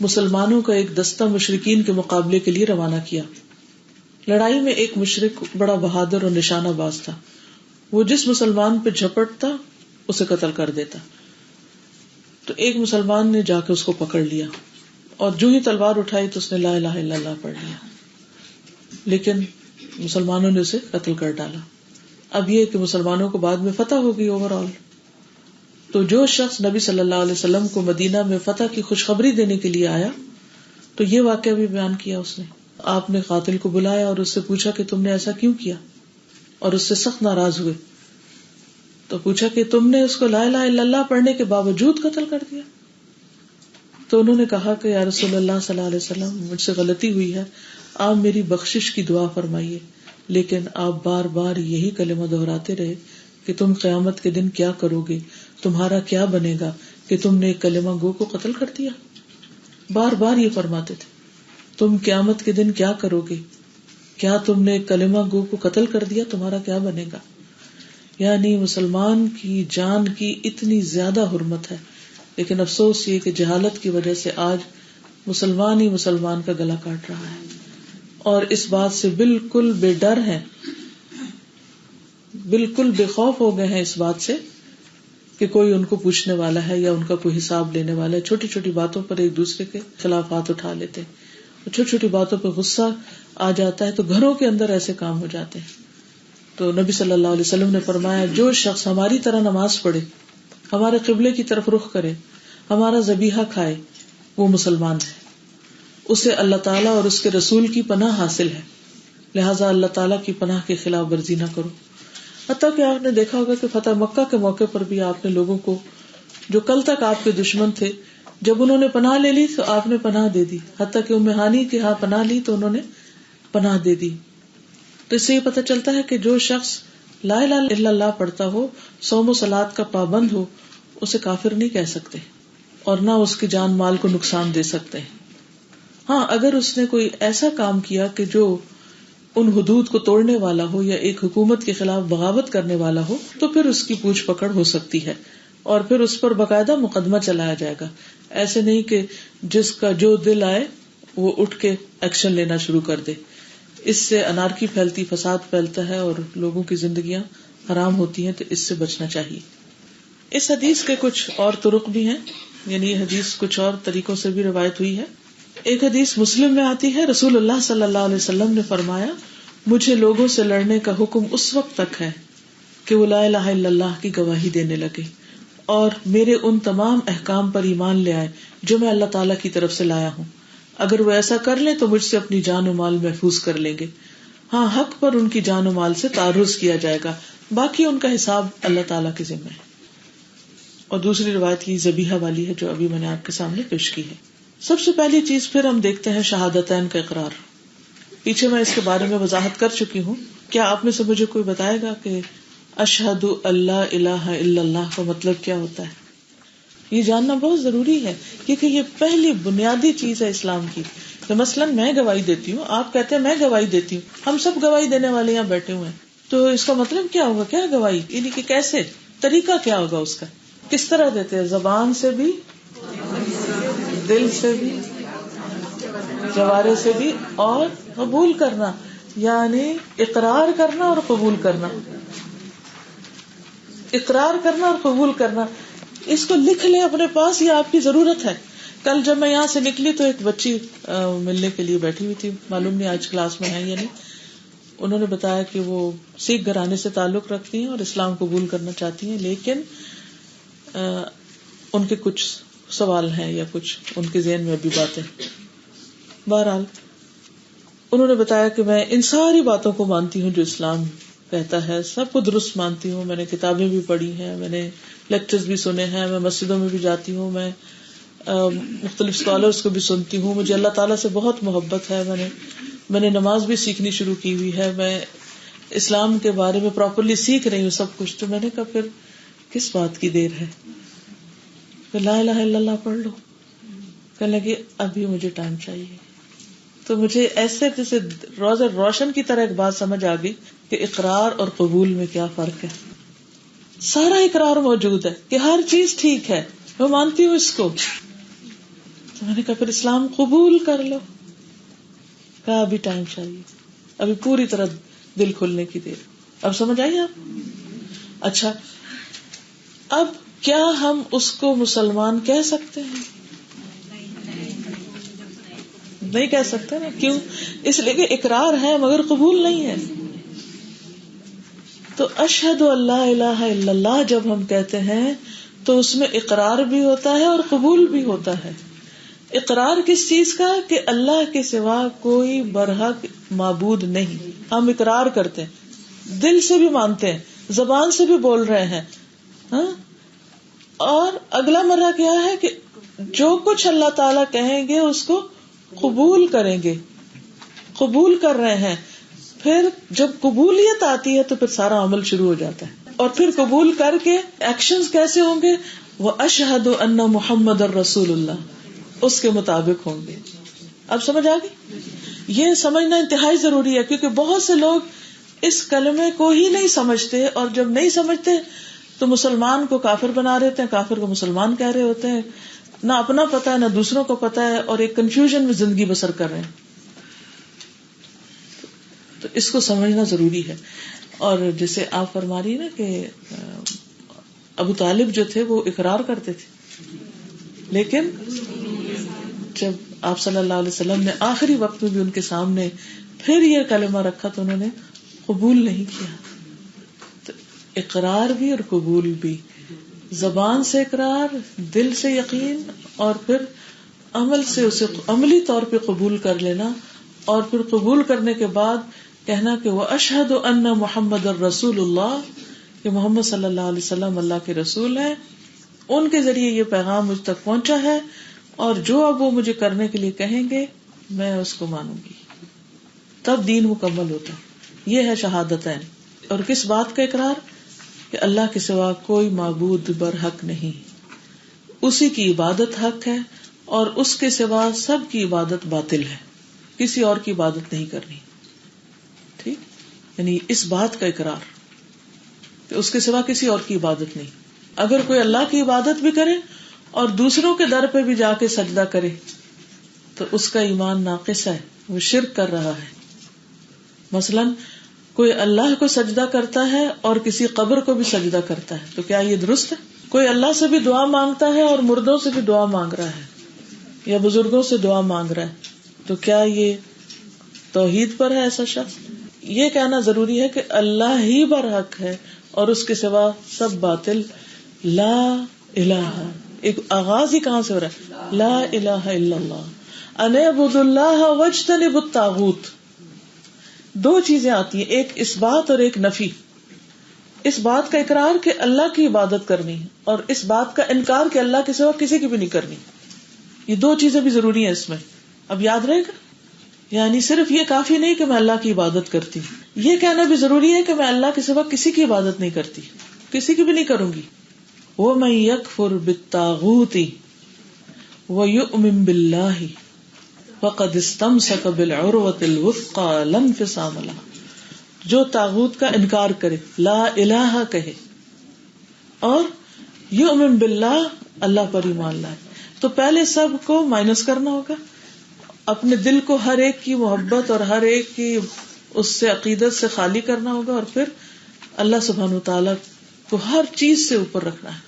مسلمانوں کا ایک دستہ مشرکین کے مقابلے کے لیے روانہ کیا. لڑائی میں ایک مشرک بڑا بہادر اور نشانہ باز تھا. وہ جس مسلمان پہ جھپٹتا اسے قتل کر دیتا. تو ایک مسلمان نے جا کے اس کو پکڑ لیا اور جو ہی تلوار اٹھائی تو اس نے لا الہ الا اللہ پڑھ لیا، لیکن مسلمانوں نے اسے قتل کر ڈالا. اب یہ کہ مسلمانوں کو بعد میں فتح ہوگی اوور آل. تو جو شخص نبی صلی اللہ علیہ وسلم کو مدینہ میں فتح کی خوشخبری دینے کے لیے آیا تو یہ واقعہ بھی بیان کیا اس نے. آپ نے قاتل کو بلایا اور اس سے پوچھا کہ تم نے ایسا کیوں کیا، اور اس سے سخت ناراض ہوئے. تو پوچھا کہ تم نے اس کو لا الہ الا اللہ پڑھنے کے باوجود قتل کر دیا. تو انہوں نے کہا کہ یا رسول اللہ صلی اللہ علیہ وسلم، مجھ سے غلطی ہوئی ہے، آپ میری بخشش کی دعا فرمائیے. لیکن آپ بار بار یہی کلمہ دہراتے رہے کہ تم قیامت کے دن کیا کرو گے، تمہارا کیا بنے گا کہ تم نے ایک کلمہ گو کو قتل کر دیا. بار بار یہ فرماتے تھے تم قیامت کے دن کیا کرو گے، کیا تم نے ایک کلمہ گو کو قتل کر دیا، تمہارا کیا بنے گا. یعنی مسلمان کی جان کی اتنی زیادہ حرمت ہے، لیکن افسوس یہ کہ جہالت کی وجہ سے آج مسلمان ہی مسلمان کا گلا کاٹ رہا ہے، اور اس بات سے بالکل بے ڈر ہیں، بالکل بے خوف ہو گئے ہیں اس بات سے کہ کوئی ان کو پوچھنے والا ہے یا ان کا کوئی حساب لینے والا ہے. چھوٹی چھوٹی باتوں پر ایک دوسرے کے خلاف ہاتھ اٹھا لیتے ہیں، چھوٹی چھوٹی باتوں پہ غصہ آ جاتا ہے تو گھروں کے اندر ایسے کام ہو جاتے ہیں. تو نبی صلی اللہ علیہ وسلم نے فرمایا جو شخص ہماری طرح نماز پڑھے، ہمارے قبلے کی طرف رخ کرے، ہمارا ذبیحہ کھائے، وہ مسلمان ہے، اسے اللہ تعالیٰ اور اس کے رسول کی پناہ حاصل ہے، لہٰذا اللہ تعالیٰ کی پناہ کے خلاف ورزی نہ کرو. حتیٰ کہ آپ نے دیکھا ہوگا کہ فتح مکہ کے موقع پر بھی آپ نے لوگوں کو جو کل تک آپ کے دشمن تھے، جب انہوں نے پناہ لے لی تو آپ نے پناہ دے دی. حتیٰ کہ ام ہانی کے ہاں پناہ لی تو انہوں نے پناہ دے دی. تو اس سے یہ پتہ چلتا ہے کہ جو شخص لا الہ الا اللہ پڑھتا ہو، صوم و صلات کا پابند ہو، اسے کافر نہیں کہہ سکتے اور نہ اس کی جان مال کو نقصان دے سکتے ہیں. ہاں اگر اس نے کوئی ایسا کام کیا کہ جو ان حدود کو توڑنے والا ہو یا ایک حکومت کے خلاف بغاوت کرنے والا ہو تو پھر اس کی پوچھ پکڑ ہو سکتی ہے اور پھر اس پر باقاعدہ مقدمہ چلایا جائے گا. ایسے نہیں کہ جس کا جو دل آئے وہ اٹھ کے ایکشن لینا شروع کر دے. اس سے انارکی پھیلتی، فساد پھیلتا ہے اور لوگوں کی زندگیاں حرام ہوتی ہیں، تو اس سے بچنا چاہیے. اس حدیث کے کچھ اور طرق بھی ہیں، یعنی یہ حدیث کچھ اور طریقوں سے بھی روایت ہوئی ہے. ایک حدیث مسلم میں آتی ہے، رسول اللہ صلی اللہ علیہ وسلم نے فرمایا مجھے لوگوں سے لڑنے کا حکم اس وقت تک ہے کہ وہ لا الہ الا اللہ کی گواہی دینے لگے اور میرے ان تمام احکام پر ایمان لے آئے جو میں اللہ تعالیٰ کی طرف سے لایا ہوں. اگر وہ ایسا کر لیں تو مجھ سے اپنی جان و مال محفوظ کر لیں گے. ہاں حق پر ان کی جان و مال سے تعرض کیا جائے گا، باقی ان کا حساب اللہ تعالیٰ کے ذمہ ہے. اور دوسری روایت یہ ذبیحہ والی ہے جو ابھی میں نے آپ کے سامنے پیش کی ہے. سب سے پہلی چیز پھر ہم دیکھتے ہیں شہادتین کا اقرار. پیچھے میں اس کے بارے میں وضاحت کر چکی ہوں. کیا آپ میں سے مجھے کوئی بتائے گا کہ اشہد اللہ الہ الا اللہ کا مطلب کیا ہوتا ہے؟ یہ جاننا بہت ضروری ہے کیونکہ یہ پہلی بنیادی چیز ہے اسلام کی. کہ مثلاً میں گواہی دیتی ہوں, آپ کہتے ہیں میں گواہی دیتی ہوں, ہم سب گواہی دینے والے یہاں بیٹھے ہوئے ہیں, تو اس کا مطلب کیا ہوگا؟ کیا گواہی, یعنی کہ کیسے, طریقہ کیا ہوگا اس کا, کس طرح دیتے ہیں؟ زبان سے بھی, دل سے بھی, جوارے سے بھی, اور قبول کرنا, یعنی اقرار کرنا اور قبول کرنا. اقرار کرنا اور قبول کرنا, اس کو لکھ لیں اپنے پاس, یہ آپ کی ضرورت ہے. کل جب میں یہاں سے نکلی تو ایک بچی ملنے کے لیے بیٹھی ہوئی تھی, معلوم نہیں آج کلاس میں ہے یا نہیں. انہوں نے بتایا کہ وہ سکھ گھرانے سے تعلق رکھتی ہیں اور اسلام قبول کرنا چاہتی ہیں, لیکن ان کے کچھ سوال ہیں یا کچھ ان کے ذہن میں ابھی باتیں. بہرحال انہوں نے بتایا کہ میں ان ساری باتوں کو مانتی ہوں جو اسلام کہتا ہے, سب کو درست مانتی ہوں, میں نے کتابیں بھی پڑھی ہیں, میں نے لیکچرز بھی سنے ہیں, میں مسجدوں میں بھی جاتی ہوں, میں مختلف اسکالرس کو بھی سنتی ہوں, مجھے اللہ تعالیٰ سے بہت محبت ہے, میں نے نماز بھی سیکھنی شروع کی ہوئی ہے, میں اسلام کے بارے میں پراپرلی سیکھ رہی ہوں سب کچھ. تو میں نے کہا پھر کس بات کی دیر ہے, پھر لا الہ الا اللہ پڑھ لو. کہنے لگی ابھی مجھے ٹائم چاہیے. تو مجھے ایسے جیسے روز روشن کی طرح ایک بات سمجھ آ گئی کہ اقرار اور قبول میں کیا فرق ہے. سارا اقرار موجود ہے کہ ہر چیز ٹھیک ہے, میں مانتی ہوں اس کو. تو میں نے کہا پھر اسلام قبول کر لو. کہا ابھی ٹائم چاہیے, ابھی پوری طرح دل کھلنے کی دیر. اب سمجھ آئی آپ؟ اچھا, اب کیا ہم اس کو مسلمان کہہ سکتے ہیں؟ نہیں کہہ سکتے نا. کیوں؟ اس لیے کہ اقرار ہے مگر قبول نہیں ہے. تو اشہد اللہ الہ الا اللہ جب ہم کہتے ہیں تو اس میں اقرار بھی ہوتا ہے اور قبول بھی ہوتا ہے. اقرار کس چیز کا؟ کہ اللہ کے سوا کوئی برحق معبود نہیں. ہم اقرار کرتے ہیں, دل سے بھی مانتے ہیں, زبان سے بھی بول رہے ہیں, ہاں. اور اگلا مرحلہ کیا ہے کہ جو کچھ اللہ تعالیٰ کہیں گے اس کو قبول کریں گے, قبول کر رہے ہیں. پھر جب قبولیت آتی ہے تو پھر سارا عمل شروع ہو جاتا ہے. اور پھر قبول کر کے ایکشنز کیسے ہوں گے؟ وَأَشْهَدُ أَنَّ مُحَمَّدًا رَسُولُ اللَّهِ, اس کے مطابق ہوں گے. اب سمجھ آ گئی؟ یہ سمجھنا انتہائی ضروری ہے کیونکہ بہت سے لوگ اس کلمے کو ہی نہیں سمجھتے, اور جب نہیں سمجھتے تو مسلمان کو کافر بنا رہے ہوتے ہیں, کافر کو مسلمان کہہ رہے ہوتے ہیں, نہ اپنا پتا ہے نہ دوسروں کو پتا ہے, اور ایک کنفیوژن میں زندگی بسر کر رہے ہیں. تو اس کو سمجھنا ضروری ہے. اور جیسے آپ فرما رہی نا کہ ابو طالب جو تھے وہ اقرار کرتے تھے, لیکن جب آپ صلی اللہ علیہ وسلم نے آخری وقت میں بھی ان کے سامنے پھر یہ کلمہ رکھا تو انہوں نے قبول نہیں کیا. تو اقرار بھی اور قبول بھی, زبان سے اقرار, دل سے یقین, اور پھر عمل سے اسے عملی طور پہ قبول کر لینا, اور پھر قبول کرنے کے بعد کہنا کہ وَأَشْهَدُ أَنَّ مُحَمَّدًا رَسُولُ اللَّهِ, کہ محمد صلی اللہ علیہ وسلم اللہ کے رسول ہیں, ان کے ذریعے یہ پیغام مجھ تک پہنچا ہے, اور جو اب وہ مجھے کرنے کے لیے کہیں گے میں اس کو مانوں گی. تب دین مکمل ہوتا ہے. یہ ہے شہادتین. اور کس بات کا اقرار؟ کہ اللہ کے سوا کوئی معبود برحق نہیں, اسی کی عبادت حق ہے, اور اس کے سوا سب کی عبادت باطل ہے, کسی اور کی عبادت نہیں کرنی. ٹھیک, یعنی اس بات کا اقرار کہ اس کے سوا کسی اور کی عبادت نہیں. اگر کوئی اللہ کی عبادت بھی کرے اور دوسروں کے در پہ بھی جا کے سجدہ کرے تو اس کا ایمان ناقص ہے, وہ شرک کر رہا ہے. مثلاً کوئی اللہ کو سجدہ کرتا ہے اور کسی قبر کو بھی سجدہ کرتا ہے, تو کیا یہ درست ہے؟ کوئی اللہ سے بھی دعا مانگتا ہے اور مردوں سے بھی دعا مانگ رہا ہے, یا بزرگوں سے دعا مانگ رہا ہے, تو کیا یہ توحید پر ہے ایسا شخص؟ یہ کہنا ضروری ہے کہ اللہ ہی برحق ہے اور اس کے سوا سب باطل. لا الہ, ایک آغاز ہی کہاں سے ہو رہا ہے؟ لا الہ الا اللہ, ان اعبدوا اللہ واجتنبوا الطاغوت. دو چیزیں آتی ہیں, ایک اس بات اور ایک نفی. اس بات کا اقرار کہ اللہ کی عبادت کرنی ہے, اور اس بات کا انکار کہ اللہ کے سوا کسی کی بھی نہیں کرنی. یہ دو چیزیں بھی ضروری ہیں اس میں. اب یاد رہے گا یعنی صرف یہ کافی نہیں کہ میں اللہ کی عبادت کرتی، یہ کہنا بھی ضروری ہے کہ میں اللہ کے سوا کسی کی عبادت نہیں کرتی، کسی کی بھی نہیں کروں گی. وَمَن يَكْفُرْ بِالطَّاغُوتِ وَيُؤْمِن بِاللَّهِ فَقَدِ اسْتَمْسَكَ بِالْعُرْوَةِ الْوُثْقَىٰ لَا انفصام لَهَا. جو طاغوت کا انکار کرے، لا الہ کہے اور یؤمن باللہ اللہ پر ایمان لائے. تو پہلے سب کو مائنس کرنا ہوگا، اپنے دل کو ہر ایک کی محبت اور ہر ایک کی اس سے عقیدت سے خالی کرنا ہوگا، اور پھر اللہ سبحانہ وتعالیٰ کو ہر چیز سے اوپر رکھنا ہے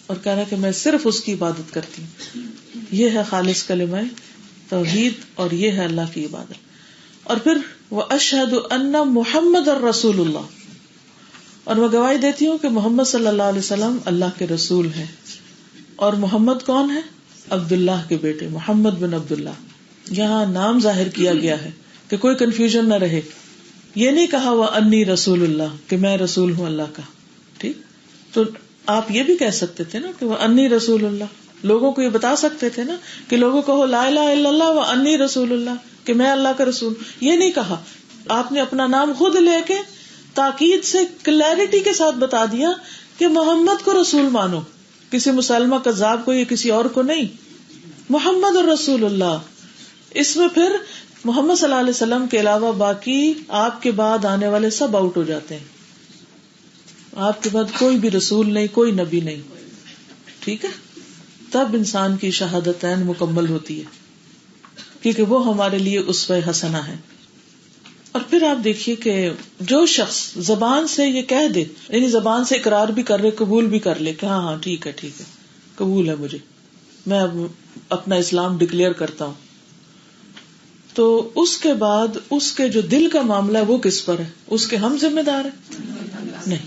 اور کہنا کہ میں صرف اس کی عبادت کرتی ہوں. یہ ہے خالص کلمہ توحید اور یہ ہے اللہ کی عبادت. اور پھر وَأَشْهَدُ أَنَّ مُحَمَّدًا رَّسُولُ اللَّهِ، اور میں گواہی دیتی ہوں کہ محمد صلی اللہ علیہ وسلم اللہ کے رسول ہیں. اور محمد کون ہے؟ عبداللہ کے بیٹے، محمد بن عبداللہ. یہاں نام ظاہر کیا گیا ہے کہ کوئی کنفیوژن نہ رہے. یہ نہیں کہا وَأَنِّي رسول اللہ کہ میں رسول ہوں اللہ کا. ٹھیک، تو آپ یہ بھی کہہ سکتے تھے نا کہ وَأَنِّي رسول اللہ، لوگوں کو یہ بتا سکتے تھے نا کہ لوگوں کو لا الہ الا اللہ وَأَنِّي رسول اللہ کہ میں اللہ کا رسول. یہ نہیں کہا، آپ نے اپنا نام خود لے کے تاکید سے کلیئرٹی کے ساتھ بتا دیا کہ محمد کو رسول مانو، کسی مسلمہ کذاب کو یا کسی اور کو نہیں. محمد الرسول اللہ. اس میں پھر محمد صلی اللہ علیہ وسلم کے علاوہ باقی آپ کے بعد آنے والے سب آؤٹ ہو جاتے ہیں. آپ کے بعد کوئی بھی رسول نہیں، کوئی نبی نہیں. ٹھیک ہے، تب انسان کی شہادتین مکمل ہوتی ہے کیونکہ وہ ہمارے لیے اسوہ حسنہ ہے. اور پھر آپ دیکھیے کہ جو شخص زبان سے یہ کہہ دے، یعنی زبان سے اقرار بھی کر لے، قبول بھی کر لے کہ ہاں ہاں ٹھیک ہے قبول ہے مجھے، میں اب اپنا اسلام ڈکلیئر کرتا ہوں، تو اس کے بعد اس کے جو دل کا معاملہ ہے وہ کس پر ہے؟ اس کے ہم ذمہ دار ہیں؟ نہیں.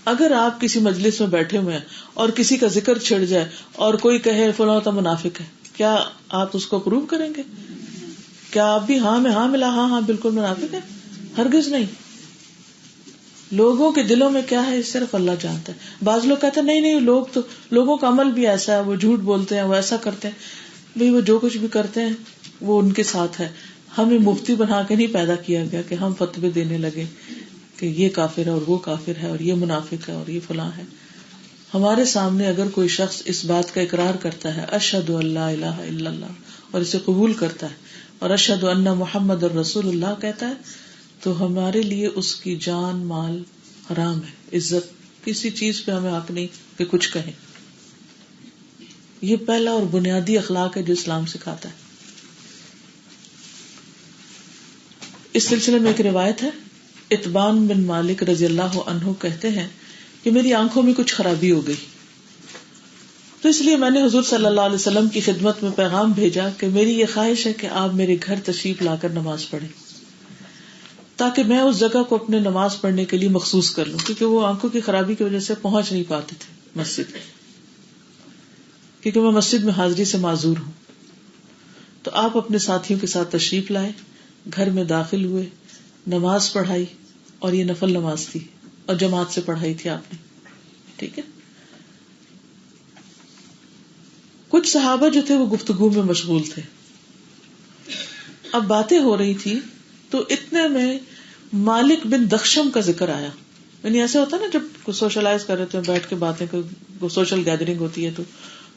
اگر آپ کسی مجلس میں بیٹھے ہوئے ہیں اور کسی کا ذکر چھڑ جائے اور کوئی کہے فلاں تو منافق ہے، کیا آپ اس کو اپروو کریں گے؟ کیا آپ بھی ہاں میں ہاں ملا ہاں بالکل منافق ہے؟ ہرگز نہیں. لوگوں کے دلوں میں کیا ہے صرف اللہ جانتا ہے. بعض لوگ کہتے ہیں نہیں لوگوں کا عمل بھی ایسا ہے، وہ جھوٹ بولتے ہیں، وہ ایسا کرتے ہیں. بھئی وہ جو کچھ بھی کرتے ہیں وہ ان کے ساتھ ہے. ہمیں مفتی بنا کے نہیں پیدا کیا گیا کہ ہم فتوے دینے لگے کہ یہ کافر ہے اور وہ کافر ہے اور یہ منافق ہے اور یہ فلاں ہے. ہمارے سامنے اگر کوئی شخص اس بات کا اقرار کرتا ہے اشہد ان لا الہ الا اللہ اور اسے قبول کرتا ہے اور اشہد ان محمد الرسول اللہ کہتا ہے، تو ہمارے لیے اس کی جان مال حرام ہے. عزت کسی چیز پہ ہمیں حق نہیں کہ کچھ کہیں. یہ پہلا اور بنیادی اخلاق ہے جو اسلام سکھاتا ہے. اس سلسلے میں ایک روایت ہے، اتبان بن مالک رضی اللہ عنہ کہتے ہیں کہ میری آنکھوں میں کچھ خرابی ہو گئی، تو اس لیے میں نے حضور صلی اللہ علیہ وسلم کی خدمت میں پیغام بھیجا کہ میری یہ خواہش ہے کہ آپ میرے گھر تشریف لا کر نماز پڑھیں تاکہ میں اس جگہ کو اپنے نماز پڑھنے کے لیے مخصوص کر لوں، کیونکہ وہ آنکھوں کی خرابی کی وجہ سے پہنچ نہیں پاتے تھے مسجد، کیونکہ میں مسجد میں حاضری سے معذور ہوں. تو آپ اپنے ساتھیوں کے ساتھ تشریف لائے، گھر میں داخل ہوئے، نماز پڑھائی، اور یہ نفل نماز تھی اور جماعت سے پڑھائی تھی آپ نے. ٹھیک ہے. کچھ صحابہ جو تھے وہ گفتگو میں مشغول تھے. اب باتیں ہو رہی تھی تو اتنے میں مالک بن دخشم کا ذکر آیا. یعنی ایسے ہوتا ہے نا جب سوشلائز کر رہے تھے بیٹھ کے باتیں، سوشل گیدرنگ ہوتی ہے تو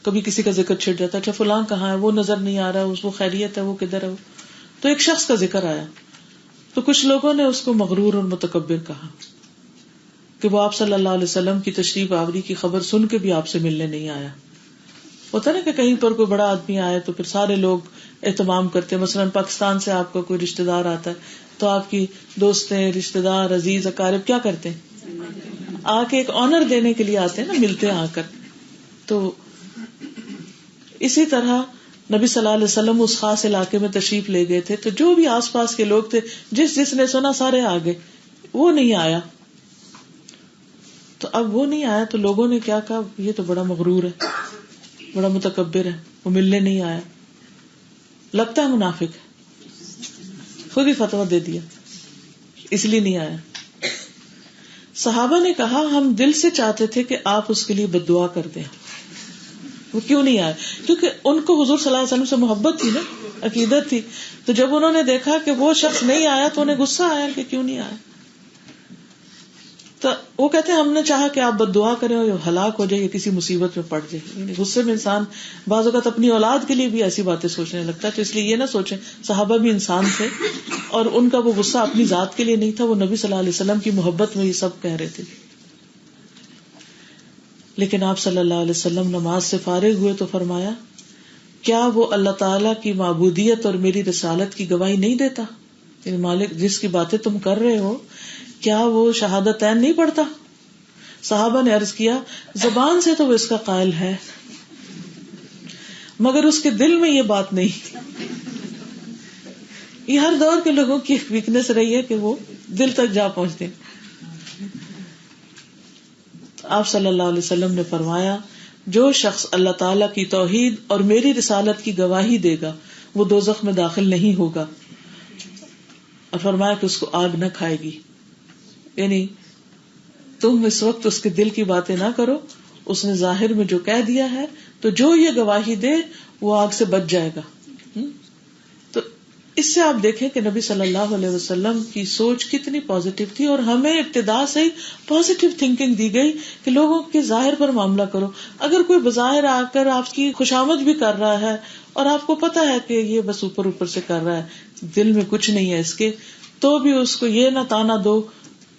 کبھی کسی کا ذکر چھڑ جاتا ہے، اچھا فلاں کہاں ہے، وہ نظر نہیں آ رہا، وہ خیریت ہے، وہ کدھر ہے. تو ایک شخص کا ذکر آیا تو کچھ لوگوں نے اس کو مغرور اور متکبر کہا کہ وہ آپ صلی اللہ علیہ وسلم کی تشریف آوری کی خبر سن کے بھی آپ سے ملنے نہیں آیا. ہوتا نا کہ کہیں پر کوئی بڑا آدمی آئے تو پھر سارے لوگ اہتمام کرتے ہیں. مثلاً پاکستان سے آپ کا کوئی رشتے دار آتا ہے تو آپ کی دوستیں، رشتے دار، عزیز اقارب کیا کرتے ہیں؟ آ کے ایک آنر دینے کے لیے آتے ہیں نا، ملتے ہیں آ کر. تو اسی طرح نبی صلی اللہ علیہ وسلم اس خاص علاقے میں تشریف لے گئے تھے، تو جو بھی آس پاس کے لوگ تھے جس نے سنا سارے آ گئے. وہ نہیں آیا. تو اب وہ نہیں آیا تو لوگوں نے کیا کہا، یہ تو بڑا مغرور ہے، بڑا متکبر ہے، وہ ملنے نہیں آیا، لگتا ہے منافق ہے. خود ہی فتویٰ دے دیا، اس لیے نہیں آیا. صحابہ نے کہا ہم دل سے چاہتے تھے کہ آپ اس کے لیے بد دعا کر دیں. وہ کیوں نہیں آئے؟ کیونکہ ان کو حضور صلی اللہ علیہ وسلم سے محبت تھی نا، عقیدت تھی. تو جب انہوں نے دیکھا کہ وہ شخص نہیں آیا تو انہیں غصہ آیا کہ کیوں نہیں آیا. تو وہ کہتے ہیں ہم نے چاہا کہ آپ بد دعا کریں اور ہلاک ہو جائے یا کسی مصیبت میں پڑ جائے. یعنی غصے میں انسان بعض اوقات اپنی اولاد کے لیے بھی ایسی باتیں سوچنے لگتا ہے. تو اس لیے یہ نہ سوچیں، صحابہ بھی انسان تھے اور ان کا وہ غصہ اپنی ذات کے لیے نہیں تھا، وہ نبی صلی اللہ علیہ وسلم کی محبت میں یہ سب کہہ رہے تھے. لیکن آپ صلی اللہ علیہ وسلم نماز سے فارغ ہوئے تو فرمایا، کیا وہ اللہ تعالیٰ کی معبودیت اور میری رسالت کی گواہی نہیں دیتا؟ یعنی مالک جس کی باتیں تم کر رہے ہو کیا وہ شہادتین نہیں پڑھتا؟ صحابہ نے عرض کیا، زبان سے تو وہ اس کا قائل ہے مگر اس کے دل میں یہ بات نہیں. یہ ہر دور کے لوگوں کی ایک ویکنس رہی ہے کہ وہ دل تک جا پہنچتے ہیں. آپ صلی اللہ علیہ وسلم نے فرمایا، جو شخص اللہ تعالیٰ کی توحید اور میری رسالت کی گواہی دے گا وہ دوزخ میں داخل نہیں ہوگا. اور فرمایا کہ اس کو آگ نہ کھائے گی. یعنی تم اس وقت اس کے دل کی باتیں نہ کرو، اس نے ظاہر میں جو کہہ دیا ہے تو جو یہ گواہی دے وہ آگ سے بچ جائے گا. تو اس سے آپ دیکھیں کہ نبی صلی اللہ علیہ وسلم کی سوچ کتنی پازیٹیو تھی، اور ہمیں ابتدا سے ہی پازیٹیو تھنکنگ دی گئی کہ لوگوں کے ظاہر پر معاملہ کرو. اگر کوئی بظاہر آ کر آپ کی خوشامد بھی کر رہا ہے اور آپ کو پتا ہے کہ یہ بس اوپر اوپر سے کر رہا ہے، دل میں کچھ نہیں ہے اس کے، تو بھی اس کو یہ نہ تانا دو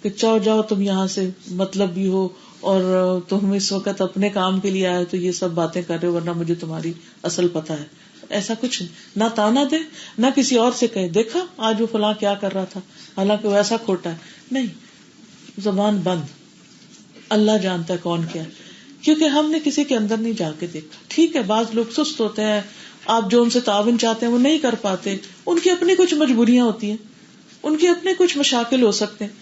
کہ جاؤ تم یہاں سے، مطلب بھی ہو اور تم اس وقت اپنے کام کے لیے آئے تو یہ سب باتیں کر رہے ہو ورنہ مجھے تمہاری اصل پتا ہے. ایسا کچھ نہیں. نہ تانا دے، نہ کسی اور سے کہے دیکھا آج وہ فلاں کیا کر رہا تھا حالانکہ وہ ایسا کھوٹا ہے. نہیں، زبان بند. اللہ جانتا ہے کون کیا ہے، کیونکہ ہم نے کسی کے اندر نہیں جا کے دیکھا. ٹھیک ہے بعض لوگ سست ہوتے ہیں، آپ جو ان سے تعاون چاہتے ہیں وہ نہیں کر پاتے، ان کی اپنی کچھ مجبوریاں ہوتی ہیں، ان کے اپنے کچھ مشاکل ہو سکتے ہیں.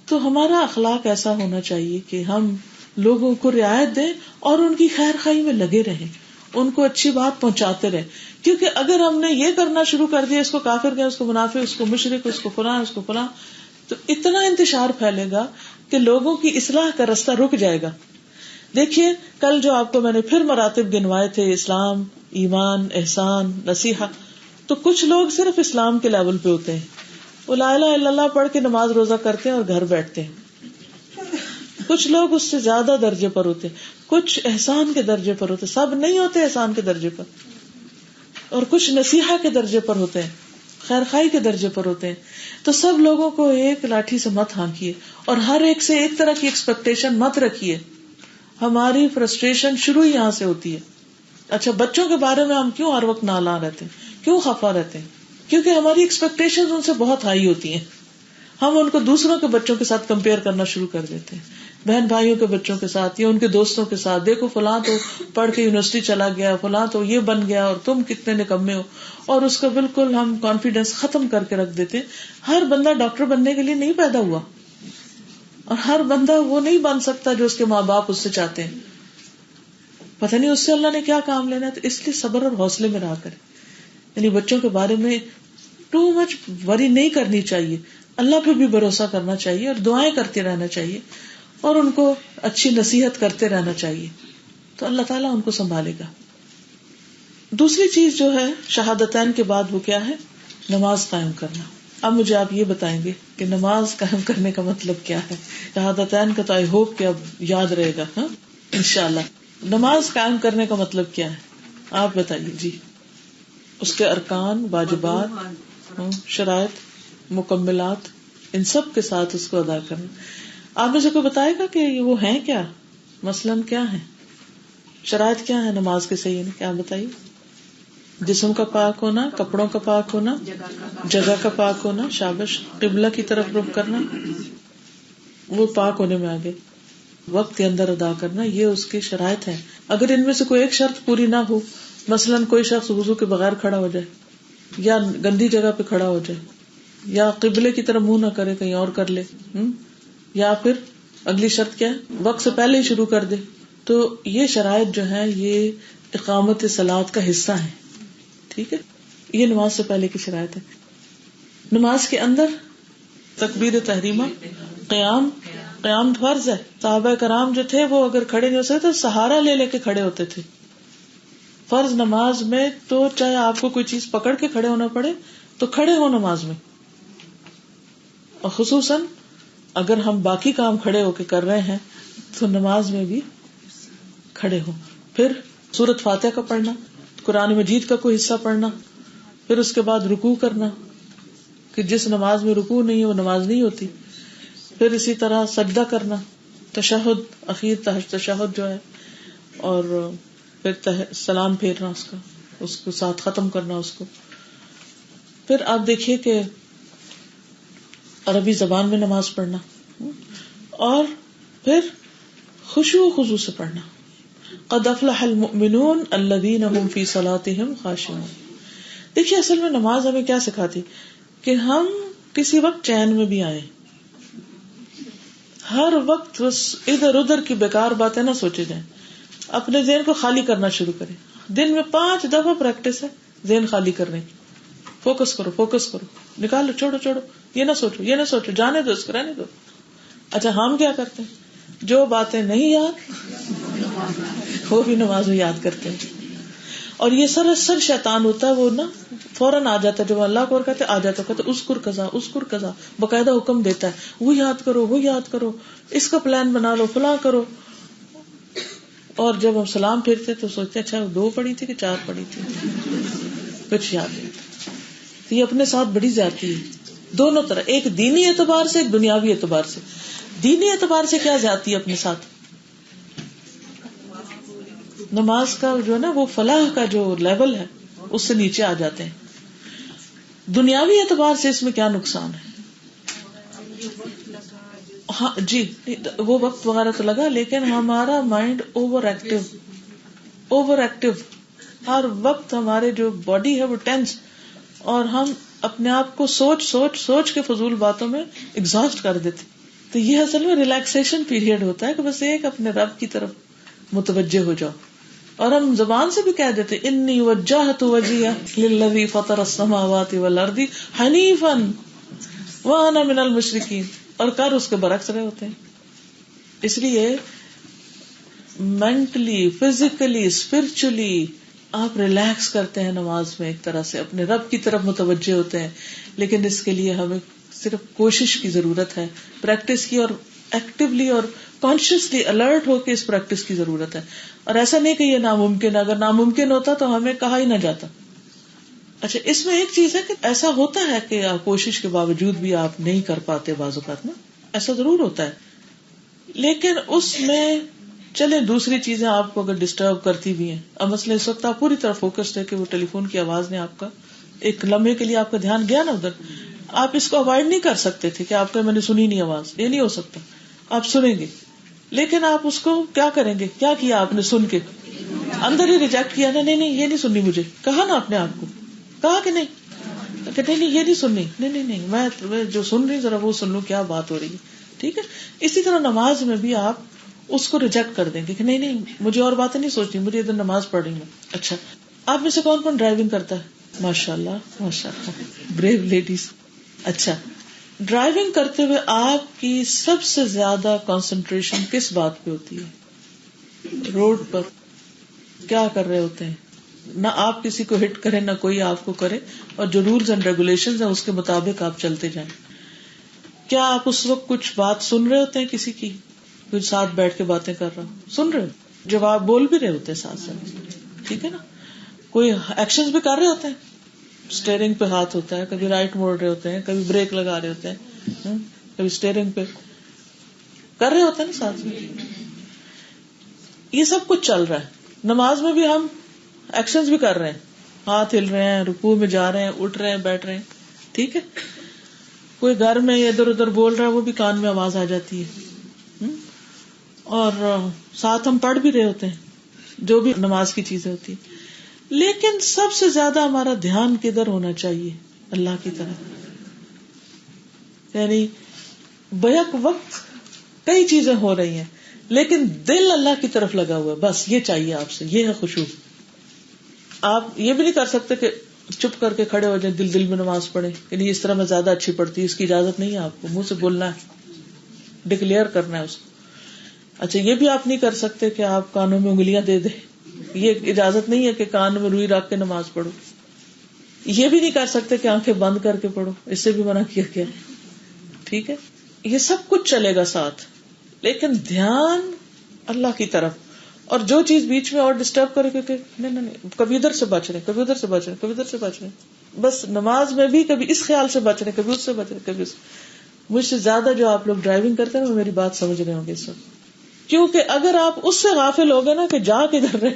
تو ہمارا اخلاق ایسا ہونا چاہیے کہ ہم لوگوں کو رعایت دیں اور ان کی خیر خواہی میں لگے رہیں، ان کو اچھی بات پہنچاتے رہیں. کیونکہ اگر ہم نے یہ کرنا شروع کر دیا، اس کو کافر کہیں، اس کو منافق، اس کو مشرک، اس کو فلاں، اس کو فلاں، تو اتنا انتشار پھیلے گا کہ لوگوں کی اصلاح کا رستہ رک جائے گا. دیکھیے کل جو آپ کو میں نے پھر مراتب گنوائے تھے، اسلام، ایمان، احسان، نصیحہ، تو کچھ لوگ صرف اسلام کے لیول پہ ہوتے ہیں، وہ لا الہ الا اللہ پڑھ کے نماز روزہ کرتے ہیں اور گھر بیٹھتے ہیں. کچھ لوگ اس سے زیادہ درجے پر ہوتے ہیں، کچھ احسان کے درجے پر ہوتے ہیں، سب نہیں ہوتے احسان کے درجے پر، اور کچھ نصیحہ کے درجے پر ہوتے ہیں، خیر خواہی کے درجے پر ہوتے ہیں. تو سب لوگوں کو ایک لاٹھی سے مت ہانکیے اور ہر ایک سے ایک طرح کی ایکسپیکٹیشن مت رکھیے. ہماری فرسٹریشن شروع ہی یہاں سے ہوتی ہے. اچھا بچوں کے بارے میں ہم کیوں ہر وقت نالاں رہتے ہیں، کیوں خفا رہتے ہیں؟ کیونکہ ہماری ایکسپیکٹیشن ان سے بہت ہائی ہوتی ہیں. ہم ان کو دوسروں کے بچوں کے ساتھ کمپیئر کرنا شروع کر دیتے ہیں، بہن بھائیوں کے بچوں کے ساتھ یا ان کے دوستوں کے ساتھ. دیکھو فلاں تو پڑھ کے یونیورسٹی چلا گیا، فلاں تو یہ بن گیا اور تم کتنے نکمے ہو، اور اس کا بالکل ہم کانفیڈینس ختم کر کے رکھ دیتے. ہر بندہ ڈاکٹر بننے کے لیے نہیں پیدا ہوا، اور ہر بندہ وہ نہیں بن سکتا جو اس کے ماں باپ اس سے چاہتے ہیں. پتہ نہیں اس سے اللہ نے کیا کام لینا ہے. تو اس لیے صبر اور حوصلے میں رہا کرے. یعنی بچوں کے بارے میں ٹو مچ وری نہیں کرنی چاہیے، اللہ پہ بھی بھروسہ کرنا چاہیے اور دعائیں کرتے رہنا چاہیے اور ان کو اچھی نصیحت کرتے رہنا چاہیے، تو اللہ تعالیٰ ان کو سنبھالے گا. دوسری چیز جو ہے شہادتین کے بعد وہ کیا ہے؟ نماز قائم کرنا. اب مجھے آپ یہ بتائیں گے کہ نماز قائم کرنے کا مطلب کیا ہے؟ شہادتین کا تو آئی ہوپ کہ اب یاد رہے گا. ہاں انشاءاللہ. نماز قائم کرنے کا مطلب کیا ہے آپ بتائیے جی. اس کے ارکان، واجبات، شرائط، مکملات، ان سب کے ساتھ اس کو ادا کرنا. آپ میں سے کوئی بتائے گا کہ وہ ہیں کیا؟ مثلاً کیا ہے شرائط، کیا ہے نماز کے صحیح ہے؟ کیا بتائیے. جسم کا پاک ہونا، کپڑوں کا پاک ہونا، جگہ کا پاک ہونا، شابش، قبلہ کی طرف رخ کرنا، وہ پاک ہونے میں آگے، وقت کے اندر ادا کرنا، یہ اس کی شرائط ہے. اگر ان میں سے کوئی ایک شرط پوری نہ ہو، مثلاً کوئی شخص وضو کے بغیر کھڑا ہو جائے، یا گندی جگہ پہ کھڑا ہو جائے، یا قبلے کی طرف منہ نہ کرے کہیں اور کر لے، یا پھر اگلی شرط کیا ہے وقت سے پہلے ہی شروع کر دے، تو یہ شرائط جو ہیں یہ اقامت صلاۃ کا حصہ ہیں. ٹھیک ہے، یہ نماز سے پہلے کی شرائط ہے. نماز کے اندر تکبیر تحریمہ، قیام فرض ہے. صحابہ کرام جو تھے وہ اگر کھڑے نہیں ہو سکتے تو سہارا لے لے کے کھڑے ہوتے تھے. فرض نماز میں تو چاہے آپ کو کوئی چیز پکڑ کے کھڑے ہونا پڑے تو کھڑے ہو نماز میں، اور خصوصاً اگر ہم باقی کام کھڑے ہو کے کر رہے ہیں تو نماز میں بھی کھڑے ہو. پھر سورۃ فاتحہ کا پڑھنا، قرآن مجید کا کوئی حصہ پڑھنا، پھر اس کے بعد رکوع کرنا، کہ جس نماز میں رکوع نہیں ہے وہ نماز نہیں ہوتی. پھر اسی طرح سجدہ کرنا، تشہد اخیر تشہد جو ہے، اور پھر سلام پھیرنا اس کو ساتھ ختم کرنا اس کو. پھر آپ دیکھیے کہ عربی زبان میں نماز پڑھنا، اور پھر خشوع و خضوع سے پڑھنا. قد افلح المؤمنون الذین هم فی صلاتهم خاشعون. دیکھیے اصل میں نماز ہمیں کیا سکھاتی کہ ہم کسی وقت چین میں بھی آئیں، ہر وقت بس ادھر ادھر کی بیکار باتیں نہ سوچے جائیں، اپنے ذہن کو خالی کرنا شروع کریں. دن میں 5 دفعہ پریکٹس ہے ذہن خالی کرنے کی. فوکس کرو، نکالو، چھوڑو، یہ نہ سوچو، جانے دو، اس کو رہنے دو. اچھا ہم کیا کرتے ہیں؟ جو باتیں نہیں یاد وہ بھی نماز میں یاد کرتے ہیں. اور یہ سراسر شیطان ہوتا ہے، وہ نا فوراً آ جاتا ہے، جب اللہ کو کہتے آ جاتا ہے، کہتے اذکر قضا، باقاعدہ حکم دیتا ہے، وہ یاد کرو، اس کا پلان بنا لو، فلاں کرو. اور جب ہم سلام پھیرتے تو سوچتے اچھا 2 پڑھی تھی کہ 4 پڑھی تھی، کچھ یاد نہیں. تو یہ اپنے ساتھ بڑی زیادتی ہے دونوں طرح، ایک دینی اعتبار سے، ایک دنیاوی اعتبار سے. دینی اعتبار سے کیا زیادتی ہے اپنے ساتھ؟ نماز کا جو ہے نا وہ فلاح کا جو لیول ہے اس سے نیچے آ جاتے ہیں. دنیاوی اعتبار سے اس میں کیا نقصان ہے؟ ہاں جی، وہ وقت وغیرہ تو لگا، لیکن ہمارا مائنڈ اوور ایکٹیو، ہر وقت ہمارے جو باڈی ہے وہ ٹینس، اور ہم اپنے آپ کو سوچ کے فضول باتوں میں ایگزاسٹ کر دیتے. تو یہ اصل میں ریلیکسیشن پیریڈ ہوتا ہے کہ بس ایک اپنے رب کی طرف متوجہ ہو جاؤ. اور ہم زبان سے بھی کہہ دیتے انی وجہت وجہیہ للذی فطر السماوات والارض حنیفا وانا من المشرکین، اور کر اس کے برعکس رہے ہوتے ہیں. اس لیے مینٹلی، فزیکلی، اسپرچولی آپ ریلیکس کرتے ہیں نماز میں، ایک طرح سے اپنے رب کی طرف متوجہ ہوتے ہیں. لیکن اس کے لیے ہمیں صرف کوشش کی ضرورت ہے، پریکٹس کی، اور ایکٹیولی اور کانشیسلی الرٹ ہو کے اس پریکٹس کی ضرورت ہے. اور ایسا نہیں کہ یہ ناممکن ہے، اگر ناممکن ہوتا تو ہمیں کہا ہی نہ جاتا. اچھا اس میں ایک چیز ہے کہ ایسا ہوتا ہے کہ کوشش کے باوجود بھی آپ نہیں کر پاتے، بعض اوقات نا ایسا ضرور ہوتا ہے. لیکن اس میں چلے دوسری چیزیں آپ کو اگر ڈسٹرب کرتی بھی ہیں، اب مثلا اس وقت آپ پوری طرح فوکسڈ ہے کہ وہ ٹیلی فون کی آواز نے آپ کا ایک لمحے کے لیے آپ کا دھیان گیا نا ادھر، آپ اس کو اوائڈ نہیں کر سکتے تھے کہ آپ کو میں نے سنی نہیں آواز، یہ نہیں ہو سکتا. آپ سنیں گے، لیکن آپ اس کو کیا کریں گے؟ کیا کیا آپ نے سن کے؟ اندر ہی ریجیکٹ کیا نا، نہیں یہ نہیں سننی مجھے. کہا نا اپنے آپ کو، کہا کہ نہیں کہ نہیں یہ نہیں سننی، نہیں میں جو سن رہی ذرا وہ سن لوں کیا بات ہو رہی ہے. ٹھیک ہے. اسی طرح نماز میں بھی آپ اس کو ریجیکٹ کر دیں گے کہ نہیں مجھے اور باتیں نہیں سوچنی، مجھے ادھر نماز پڑھ رہی ہوں. اچھا آپ میں سے کون کون ڈرائیونگ کرتا ہے؟ ماشاء اللہ بریو لیڈیز. اچھا ڈرائیونگ کرتے ہوئے آپ کی سب سے زیادہ کنسنٹریشن کس بات پہ ہوتی ہے؟ روڈ پر کیا کر رہے ہوتے ہیں؟ نہ آپ کسی کو ہٹ کریں نہ کوئی آپ کو کرے، اور جو رولز اینڈ ریگولیشنز ہیں اس کے مطابق آپ چلتے جائیں. کیا آپ اس وقت کچھ بات سن رہے ہوتے ہیں؟ کسی کی کوئی ساتھ بیٹھ کے باتیں کر رہا ہوں سن رہے ہو، جب آپ بول بھی رہے ہوتے ہیں ساتھ ساتھ، ٹھیک ہے نا. کوئی ایکشنز بھی کر رہے ہوتے ہیں، اسٹیئرنگ پہ ہاتھ ہوتا ہے، کبھی رائٹ موڑ رہے ہوتے ہیں، کبھی بریک لگا رہے ہوتے ہیں، کبھی اسٹیئرنگ پہ کر رہے ہوتے ہیں نا ساتھ میں. یہ سب کچھ چل رہا ہے. نماز میں بھی ہم ایکشنز بھی کر رہے ہیں، ہاتھ ہل رہے ہیں، رکوع میں جا رہے ہیں، اٹھ رہے ہیں، بیٹھ رہے ہیں. ٹھیک ہے. کوئی گھر میں ادھر ادھر بول رہا ہے، وہ بھی کان میں آواز آ جاتی ہے. اور ساتھ ہم پڑھ بھی رہے ہوتے ہیں جو بھی نماز کی چیزیں ہوتی ہیں. لیکن سب سے زیادہ ہمارا دھیان کدھر ہونا چاہیے؟ اللہ کی طرف. یعنی بیک وقت کئی چیزیں ہو رہی ہیں لیکن دل اللہ کی طرف لگا ہوا ہے، بس یہ چاہیے آپ سے، یہ ہے خشوع. آپ یہ بھی نہیں کر سکتے کہ چپ کر کے کھڑے ہو جائیں، دل میں نماز پڑھیں یعنی اس طرح میں زیادہ اچھی پڑھتی، اس کی اجازت نہیں ہے آپ کو. منہ سے بولنا ہے، ڈکلیئر کرنا ہے اس کو. اچھا یہ بھی آپ نہیں کر سکتے کہ آپ کانوں میں انگلیاں دے دیں، یہ اجازت نہیں ہے کہ کان میں روئی رکھ کے نماز پڑھو. یہ بھی نہیں کر سکتے کہ آنکھیں بند کر کے پڑھو, اس سے بھی منع کیا گیا. ٹھیک ہے, یہ سب کچھ چلے گا ساتھ, لیکن دھیان اللہ کی طرف. اور جو چیز بیچ میں اور ڈسٹرب کرے کہ نہیں, کبھی ادھر سے بچ رہے, کبھی ادھر سے بچ رہے, کبھی ادھر سے بچ رہے, بس نماز میں بھی کبھی اس خیال سے بچ رہے, کبھی اس سے بچ رہے, کبھی اس. مجھ سے زیادہ جو آپ لوگ ڈرائیونگ کرتے ہیں وہ میری بات سمجھ رہے ہوں گے اس وقت, کیونکہ اگر آپ اس سے غافل ہو گئے نا کہ جا کدھر رہے,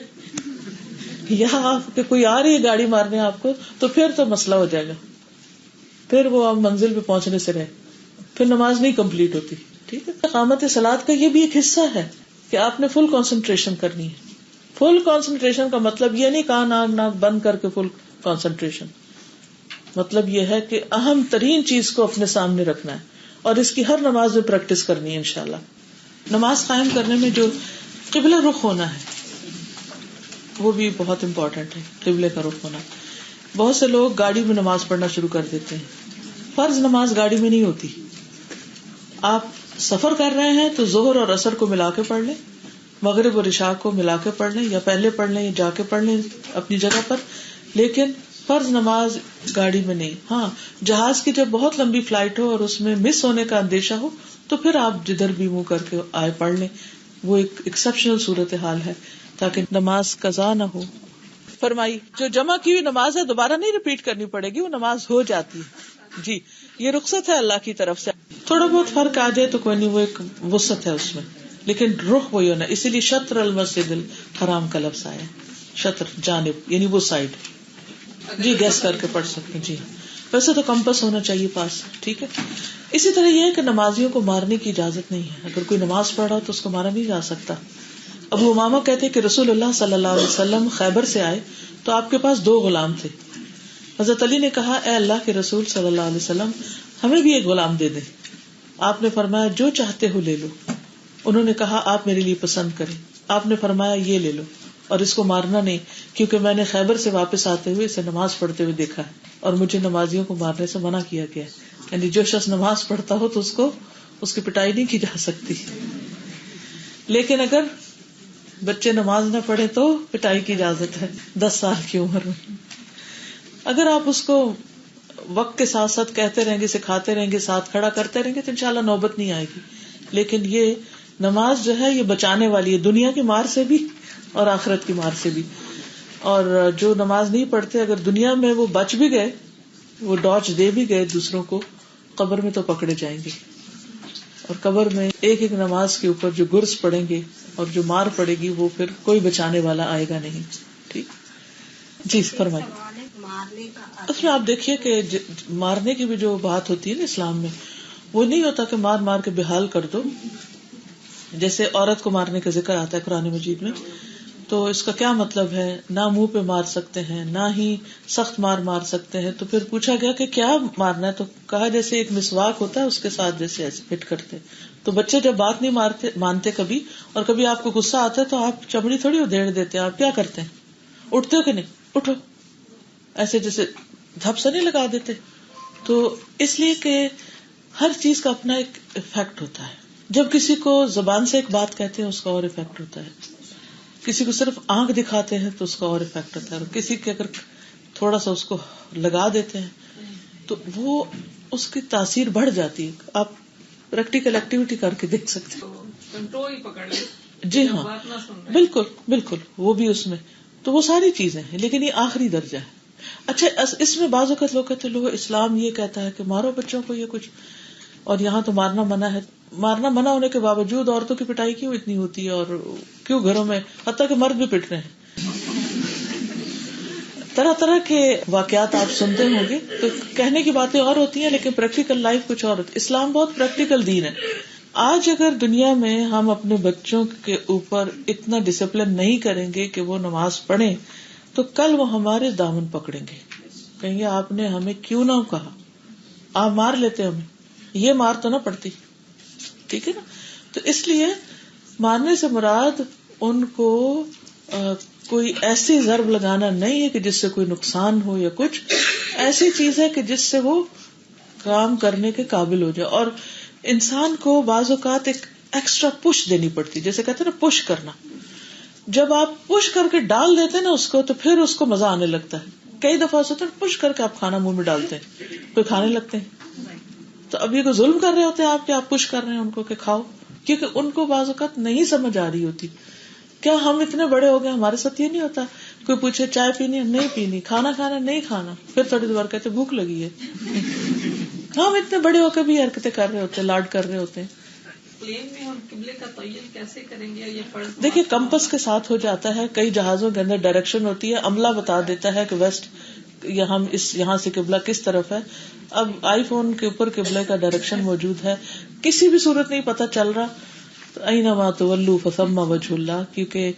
یا آپ کہ کوئی آ رہی ہے گاڑی مارنے آپ کو, تو پھر تو مسئلہ ہو جائے گا, پھر وہ آپ منزل پہ پہنچنے سے رہے, پھر نماز نہیں کمپلیٹ ہوتی. ٹھیک ہے, اقامت صلاۃ کا یہ بھی ایک حصہ ہے کہ آپ نے فل کنسنٹریشن کرنی ہے. فل کنسنٹریشن کا مطلب یہ نہیں کان آنکھ ناک بند کر کے فل کنسنٹریشن, مطلب یہ ہے کہ اہم ترین چیز کو اپنے سامنے رکھنا ہے, اور اس کی ہر نماز میں پریکٹس کرنی ہے انشاءاللہ. نماز قائم کرنے میں جو قبلہ رخ ہونا ہے وہ بھی بہت امپورٹنٹ ہے. قبلے کا رخ ہونا, بہت سے لوگ گاڑی میں نماز پڑھنا شروع کر دیتے ہیں. فرض نماز گاڑی میں نہیں ہوتی. آپ سفر کر رہے ہیں تو ظہر اور عصر کو ملا کے پڑھ لیں, مغرب اور عشاء کو ملا کے پڑھ لیں, یا پہلے پڑھ لیں یا جا کے پڑھ لیں اپنی جگہ پر, لیکن فرض نماز گاڑی میں نہیں. ہاں, جہاز کی جب بہت لمبی فلائٹ ہو اور اس میں مس ہونے کا اندیشہ ہو تو پھر آپ جدھر بھی منہ کر کے آئے پڑھ لیں, وہ ایک ایکسپشنل صورت حال ہے تاکہ نماز قضا نہ ہو. فرمائی جو جمع کی ہوئی نماز ہے دوبارہ نہیں ریپیٹ کرنی پڑے گی, وہ نماز ہو جاتی ہے. جی, یہ رخصت ہے اللہ کی طرف سے. تھوڑا بہت فرق آ جائے تو کوئی نہیں, وہ ایک وسعت ہے اس میں, لیکن رخ وہی ہونا. اسی لیے شطر المسجد الحرام کا لفظ آیا, شطر جانب یعنی وہ سائڈ. جی گیس کر کے پڑھ سکتے ہیں. جی ویسے تو کمپس ہونا چاہیے پاس. ٹھیک ہے, اسی طرح یہ ہے کہ نمازیوں کو مارنے کی اجازت نہیں ہے. اگر کوئی نماز پڑھ رہا تو اس کو مارا نہیں جا سکتا. ابو امامہ کہتے کہ رسول اللہ صلی اللہ علیہ وسلم خیبر سے آئے تو آپ کے پاس 2 غلام تھے. حضرت علی نے کہا اے اللہ کے رسول صلی اللہ علیہ وسلم, ہمیں بھی ایک غلام دے دیں. آپ نے فرمایا جو چاہتے ہو لے لو. انہوں نے کہا آپ میرے لیے پسند کریں. آپ نے فرمایا یہ لے لو, اور اس کو مارنا نہیں, کیونکہ میں نے خیبر سے واپس آتے ہوئے اسے نماز پڑھتے ہوئے دیکھا ہے, اور مجھے نمازیوں کو مارنے سے منع کیا گیا ہے. یعنی جو شخص نماز پڑھتا ہو تو اس کی پٹائی نہیں کی جا سکتی, لیکن اگر بچے نماز نہ پڑھے تو پٹائی کی اجازت ہے 10 سال کی عمر میں. اگر آپ اس کو وقت کے ساتھ ساتھ کہتے رہیں گے, سکھاتے رہیں گے, ساتھ کھڑا کرتے رہیں گے تو انشاءاللہ نوبت نہیں آئے گی. لیکن یہ نماز جو ہے یہ بچانے والی ہے, دنیا کی مار سے بھی اور آخرت کی مار سے بھی. اور جو نماز نہیں پڑھتے اگر دنیا میں وہ بچ بھی گئے, وہ ڈاج دے بھی گئے دوسروں کو, قبر میں تو پکڑے جائیں گے. اور قبر میں ایک ایک نماز کے اوپر جو گرز پڑیں گے اور جو مار پڑے گی وہ پھر کوئی بچانے والا آئے گا نہیں. ٹھیک, جی فرمائیں. اس میں آپ دیکھیے کہ مارنے کی بھی جو بات ہوتی ہے نا اسلام میں, وہ نہیں ہوتا کہ مار مار کے بحال کر دو. جیسے عورت کو مارنے کا ذکر آتا ہے قرآن مجید میں, تو اس کا کیا مطلب ہے؟ نہ منہ پہ مار سکتے ہیں, نہ ہی سخت مار سکتے ہیں. تو پھر پوچھا گیا کہ کیا مارنا ہے, تو کہا جیسے ایک مسواک ہوتا ہے اس کے ساتھ جیسے ایسے فٹ کرتے. تو بچے جب بات نہیں مانتے کبھی, اور کبھی آپ کو غصہ آتا ہے تو آپ چمڑی تھوڑی ادھیڑ دیتے ہیں, آپ کیا کرتے ہیں؟ اٹھتے ہو کہ نہیں, اٹھو, ایسے جیسے دھپ سے نہیں لگا دیتے. تو اس لیے کہ ہر چیز کا اپنا ایک افیکٹ ہوتا ہے. جب کسی کو زبان سے ایک بات کہتے ہیں اس کا اور افیکٹ ہوتا ہے, کسی کو صرف آنکھ دکھاتے ہیں تو اس کا اور افیکٹ ہوتا ہے, اور کسی کے اگر تھوڑا سا اس کو لگا دیتے ہیں تو وہ اس کی تاثیر بڑھ جاتی ہے. آپ پریکٹیکل ایکٹیویٹی کر کے دیکھ سکتے ہیں. جی ہاں بالکل بالکل, وہ بھی اس میں. تو وہ ساری چیزیں ہیں, لیکن یہ آخری درجہ ہے. اچھا, اس میں بعض اوقات لوگ کہتے ہیں اسلام یہ کہتا ہے کہ مارو بچوں کو یہ کچھ, اور یہاں تو مارنا منع ہے. مارنا منع ہونے کے باوجود عورتوں کی پٹائی کیوں اتنی ہوتی ہے, اور کیوں گھروں میں حتیٰ کہ مرد بھی پٹ رہے ہیں. طرح طرح کے واقعات آپ سنتے ہوں گے. تو کہنے کی باتیں اور ہوتی ہیں لیکن پریکٹیکل لائف کچھ اور ہوتی ہے. اسلام بہت پریکٹیکل دین ہے. آج اگر دنیا میں ہم اپنے بچوں کے اوپر اتنا ڈسپلن نہیں کریں گے کہ وہ نماز پڑھیں, تو کل وہ ہمارے دامن پکڑیں گے, کہیں گے آپ نے ہمیں کیوں نہ کہا, آپ مار لیتے ہمیں, یہ مار تو نہ پڑتی. ٹھیک ہے نا. تو اس لیے مارنے سے مراد ان کو کوئی ایسی ضرب لگانا نہیں ہے کہ جس سے کوئی نقصان ہو, یا کچھ ایسی چیز ہے کہ جس سے وہ کام کرنے کے قابل ہو جائے. اور انسان کو بعض اوقات ایک ایکسٹرا پش دینی پڑتی, جیسے کہتے ہیں نا پش کرنا. جب آپ پش کر کے ڈال دیتے ہیں نا اس کو، تو پھر اس کو مزہ آنے لگتا ہے. کئی دفعہ ہوتا ہے پش کر کے آپ کھانا منہ میں ڈالتے ہیں، کوئی کھانے لگتے ہیں. تو اب یہ کوئی ظلم کر رہے ہوتے ہیں آپ کہ آپ پش کر رہے ہیں ان کو کہ کھاؤ، کیونکہ ان کو بعض اوقات نہیں سمجھ آ رہی ہوتی. کیا ہم اتنے بڑے ہو گئے ہمارے ساتھ یہ نہیں ہوتا؟ کوئی پوچھے چائے پینی ہے، نہیں پینی. کھانا کھانا، نہیں کھانا. پھر تھوڑی دیر کہتے بھوک لگی ہے. ہم اتنے بڑے ہو کے بھی حرکتیں کر رہے ہوتے ہیں، لاڈ کر رہے ہوتے ہیں. پلین میں ہم قبلے کا تعین کیسے کریں گے؟ یہ فرض دیکھیے کمپس کے ساتھ ہو جاتا ہے. کئی جہازوں کے اندر ڈائریکشن ہوتی ہے، عملہ بتا دیتا ہے کہ ویسٹ ہم یہاں سے قبلہ کس طرف ہے. اب آئی فون کے اوپر قبلے کا ڈائریکشن موجود ہے. کسی بھی صورت نہیں پتا چل رہا تو اینما تولوا فثم وجہ اللہ. کیونکہ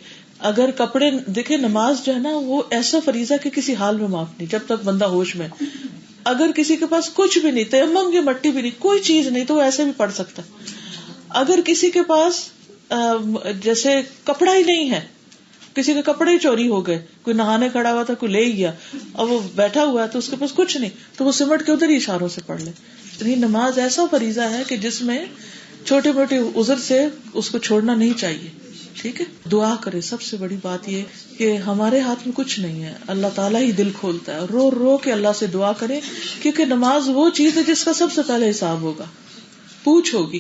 اگر کپڑے دیکھیں، نماز جو ہے نا وہ ایسا فریضہ کہ کسی حال میں معاف نہیں جب تک بندہ ہوش میں. اگر کسی کے پاس کچھ بھی نہیں، تیمم کی مٹی بھی نہیں، کوئی چیز نہیں، تو وہ ایسے بھی پڑھ سکتا. اگر کسی کے پاس جیسے کپڑا ہی نہیں ہے، کسی کے کپڑے ہی چوری ہو گئے، کوئی نہانے کھڑا ہوا تھا، کوئی لے گیا، اب وہ بیٹھا ہوا ہے تو اس کے پاس کچھ نہیں، تو وہ سمٹ کے ادھر ہی اشاروں سے پڑھ لے. یہ نماز ایسا فریضہ ہے کہ جس میں چھوٹے موٹے عذر سے اس کو چھوڑنا نہیں چاہیے. ٹھیک ہے، دعا کرے. سب سے بڑی بات یہ کہ ہمارے ہاتھ میں کچھ نہیں ہے، اللہ تعالیٰ ہی دل کھولتا ہے. رو رو کے اللہ سے دعا کرے، کیونکہ نماز وہ چیز ہے جس کا سب سے پہلے حساب ہوگا، پوچھ ہوگی،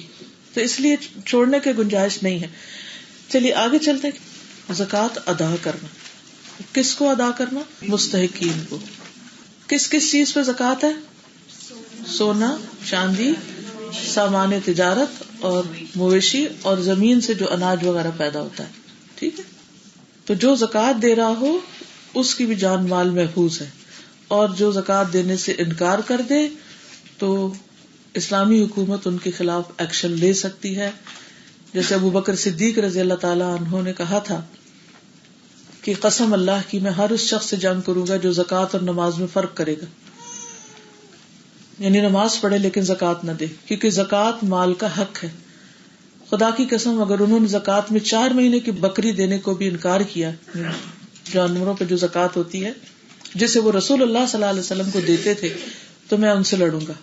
تو اس لیے چھوڑنے کی گنجائش نہیں ہے. چلیے آگے چلتے. زکوٰۃ ادا کرنا، کس کو ادا کرنا؟ مستحقین کو. کس کس چیز پہ زکوٰۃ ہے؟ سونا، چاندی، سامان تجارت اور مویشی اور زمین سے جو اناج وغیرہ پیدا ہوتا ہے. ٹھیک ہے، تو جو زکوٰۃ دے رہا ہو اس کی بھی جان مال محفوظ ہے. اور جو زکوٰۃ دینے سے انکار کر دے تو اسلامی حکومت ان کے خلاف ایکشن لے سکتی ہے. جیسے ابو بکر صدیق رضی اللہ تعالیٰ عنہ نے کہا تھا کہ قسم اللہ کی میں ہر اس شخص سے جنگ کروں گا جو زکوٰۃ اور نماز میں فرق کرے گا، یعنی نماز پڑھے لیکن زکوٰۃ نہ دے، کیونکہ زکوٰۃ مال کا حق ہے. خدا کی قسم اگر انہوں نے زکوٰۃ میں 4 مہینے کی بکری دینے کو بھی انکار کیا، جانوروں پہ جو زکوٰۃ ہوتی ہے جسے وہ رسول اللہ صلی اللہ علیہ وسلم کو دیتے تھے، تو میں ان سے لڑوں گا.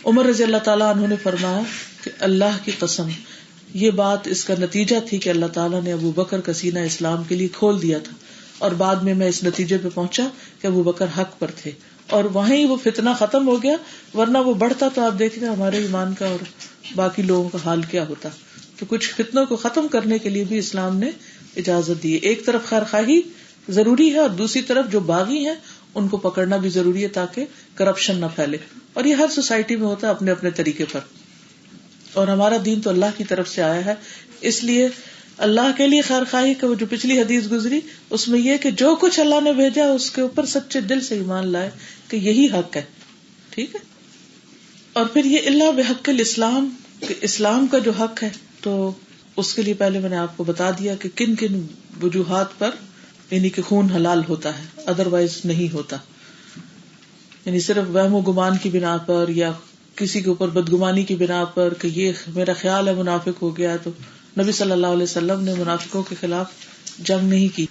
عمر رضی اللہ تعالیٰ عنہ نے فرمایا کہ اللہ کی قسم یہ بات اس کا نتیجہ تھی کہ اللہ تعالیٰ نے ابو بکر کا سینہ اسلام کے لیے کھول دیا تھا، اور بعد میں اس نتیجے پہ پہنچا کہ ابو بکر حق پر تھے، اور وہیں وہ فتنہ ختم ہو گیا. ورنہ وہ بڑھتا تو آپ دیکھتے ہمارے ایمان کا اور باقی لوگوں کا حال کیا ہوتا. تو کچھ فتنوں کو ختم کرنے کے لیے بھی اسلام نے اجازت دی ہے. ایک طرف خیر خواہی ضروری ہے اور دوسری طرف جو باغی ہیں ان کو پکڑنا بھی ضروری ہے تاکہ کرپشن نہ پھیلے. اور یہ ہر سوسائٹی میں ہوتا ہے اپنے اپنے طریقے پر. اور ہمارا دین تو اللہ کی طرف سے آیا ہے، اس لیے اللہ کے لیے خیر خواہی کا وہ جو پچھلی حدیث گزری اس میں یہ کہ جو کچھ اللہ نے بھیجا اس کے اوپر سچے دل سے ایمان لائے کہ یہی حق ہے. ٹھیک ہے. اور پھر یہ اللہ بحق الاسلام، کہ اسلام کا جو حق ہے، تو اس کے لیے پہلے میں نے آپ کو بتا دیا کہ کن کن وجوہات پر یعنی کہ خون حلال ہوتا ہے، ادروائز نہیں ہوتا. یعنی صرف وہم و گمان کی بنا پر یا کسی کے اوپر بدگمانی کی بنا پر کہ یہ میرا خیال ہے منافق ہو گیا، تو نبی صلی اللہ علیہ وسلم نے منافقوں کے خلاف جنگ نہیں کی.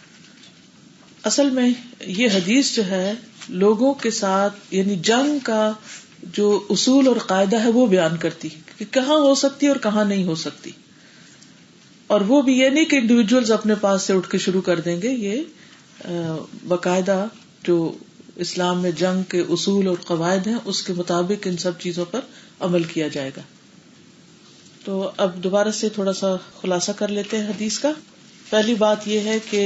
اصل میں یہ حدیث جو ہے لوگوں کے ساتھ یعنی جنگ کا جو اصول اور قاعدہ ہے وہ بیان کرتی ہے کہ کہاں ہو سکتی اور کہاں نہیں ہو سکتی. اور وہ بھی یہ نہیں کہ انڈیویجولز اپنے پاس سے اٹھ کے شروع کر دیں گے، یہ باقاعدہ جو اسلام میں جنگ کے اصول اور قواعد ہیں اس کے مطابق ان سب چیزوں پر عمل کیا جائے گا. تو اب دوبارہ سے تھوڑا سا خلاصہ کر لیتے ہیں حدیث کا. پہلی بات یہ ہے کہ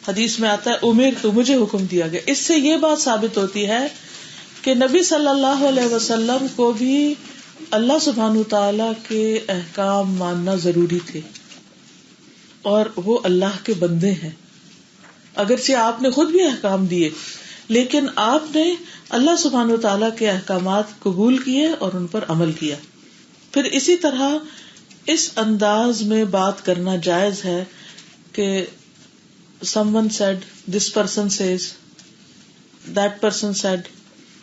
حدیث میں آتا ہے امیر تو مجھے حکم دیا گیا. اس سے یہ بات ثابت ہوتی ہے کہ نبی صلی اللہ علیہ وسلم کو بھی اللہ سبحانہ تعالی کے احکام ماننا ضروری تھے، اور وہ اللہ کے بندے ہیں. اگرچہ آپ نے خود بھی احکام دیے لیکن آپ نے اللہ سبحانہ تعالی کے احکامات قبول کیے اور ان پر عمل کیا. پھر اسی طرح اس انداز میں بات کرنا جائز ہے کہ someone said, this person says, that person said،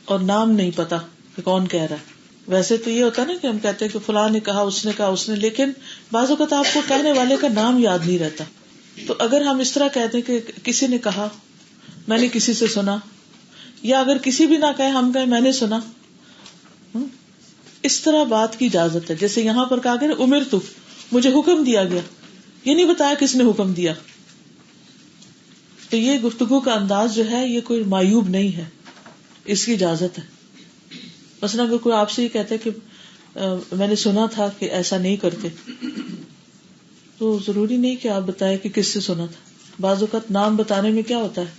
اور نام نہیں پتا کہ کون کہہ رہا ہے. ویسے تو یہ ہوتا ہے نا کہ ہم کہتے ہیں کہ فلاں نے کہا، اس نے کہا، اس نے، لیکن بعض اوقات آپ کو کہنے والے کا نام یاد نہیں رہتا. تو اگر ہم اس طرح کہتے ہیں کہ کسی نے کہا، میں نے کسی سے سنا، یا اگر کسی بھی نہ کہے ہم کہیں میں نے سنا، اس طرح بات کی اجازت ہے. جیسے یہاں پر کہا گیا امرتو، مجھے حکم دیا گیا، یہ نہیں بتایا کس نے حکم دیا. تو یہ گفتگو کا انداز جو ہے یہ کوئی معیوب نہیں ہے، اس کی اجازت ہے. مثلا اگر کوئی آپ سے یہ کہتا ہے کہ میں نے سنا تھا کہ ایسا نہیں کرتے، تو ضروری نہیں کہ آپ بتائیں کہ کس سے سنا تھا. بعض اوقات نام بتانے میں کیا ہوتا ہے،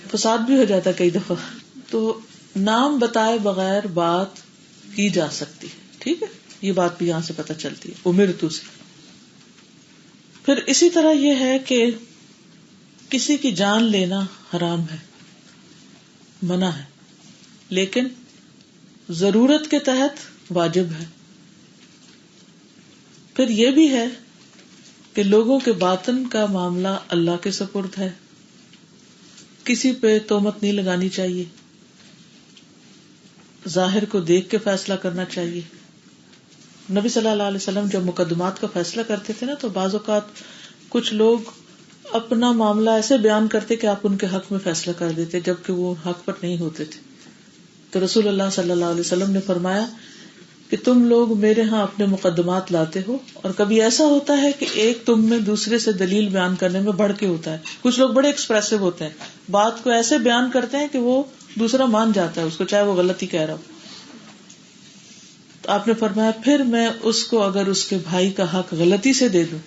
فساد بھی ہو جاتا ہے کئی دفعہ. تو نام بتائے بغیر بات کی جا سکتی ہے. ٹھیک ہے، یہ بات بھی یہاں سے پتہ چلتی ہے امرتو سے. پھر اسی طرح یہ ہے کہ کسی کی جان لینا حرام ہے، منع ہے، لیکن ضرورت کے تحت واجب ہے. پھر یہ بھی ہے کہ لوگوں کے باطن کا معاملہ اللہ کے سپرد ہے، کسی پہ تہمت نہیں لگانی چاہیے، ظاہر کو دیکھ کے فیصلہ کرنا چاہیے. نبی صلی اللہ علیہ وسلم جب مقدمات کا فیصلہ کرتے تھے نا، تو بعض اوقات کچھ لوگ اپنا معاملہ ایسے بیان کرتے کہ آپ ان کے حق میں فیصلہ کر دیتے جبکہ وہ حق پر نہیں ہوتے تھے. تو رسول اللہ صلی اللہ علیہ وسلم نے فرمایا کہ تم لوگ میرے ہاں اپنے مقدمات لاتے ہو، اور کبھی ایسا ہوتا ہے کہ ایک تم میں دوسرے سے دلیل بیان کرنے میں بڑھ کے ہوتا ہے. کچھ لوگ بڑے ایکسپریسو ہوتے ہیں، بات کو ایسے بیان کرتے ہیں کہ وہ دوسرا مان جاتا ہے اس کو، چاہے وہ غلط ہی کہہ رہا ہو. تو آپ نے فرمایا پھر میں اس کو اگر اس کے بھائی کا حق غلطی سے دے دوں،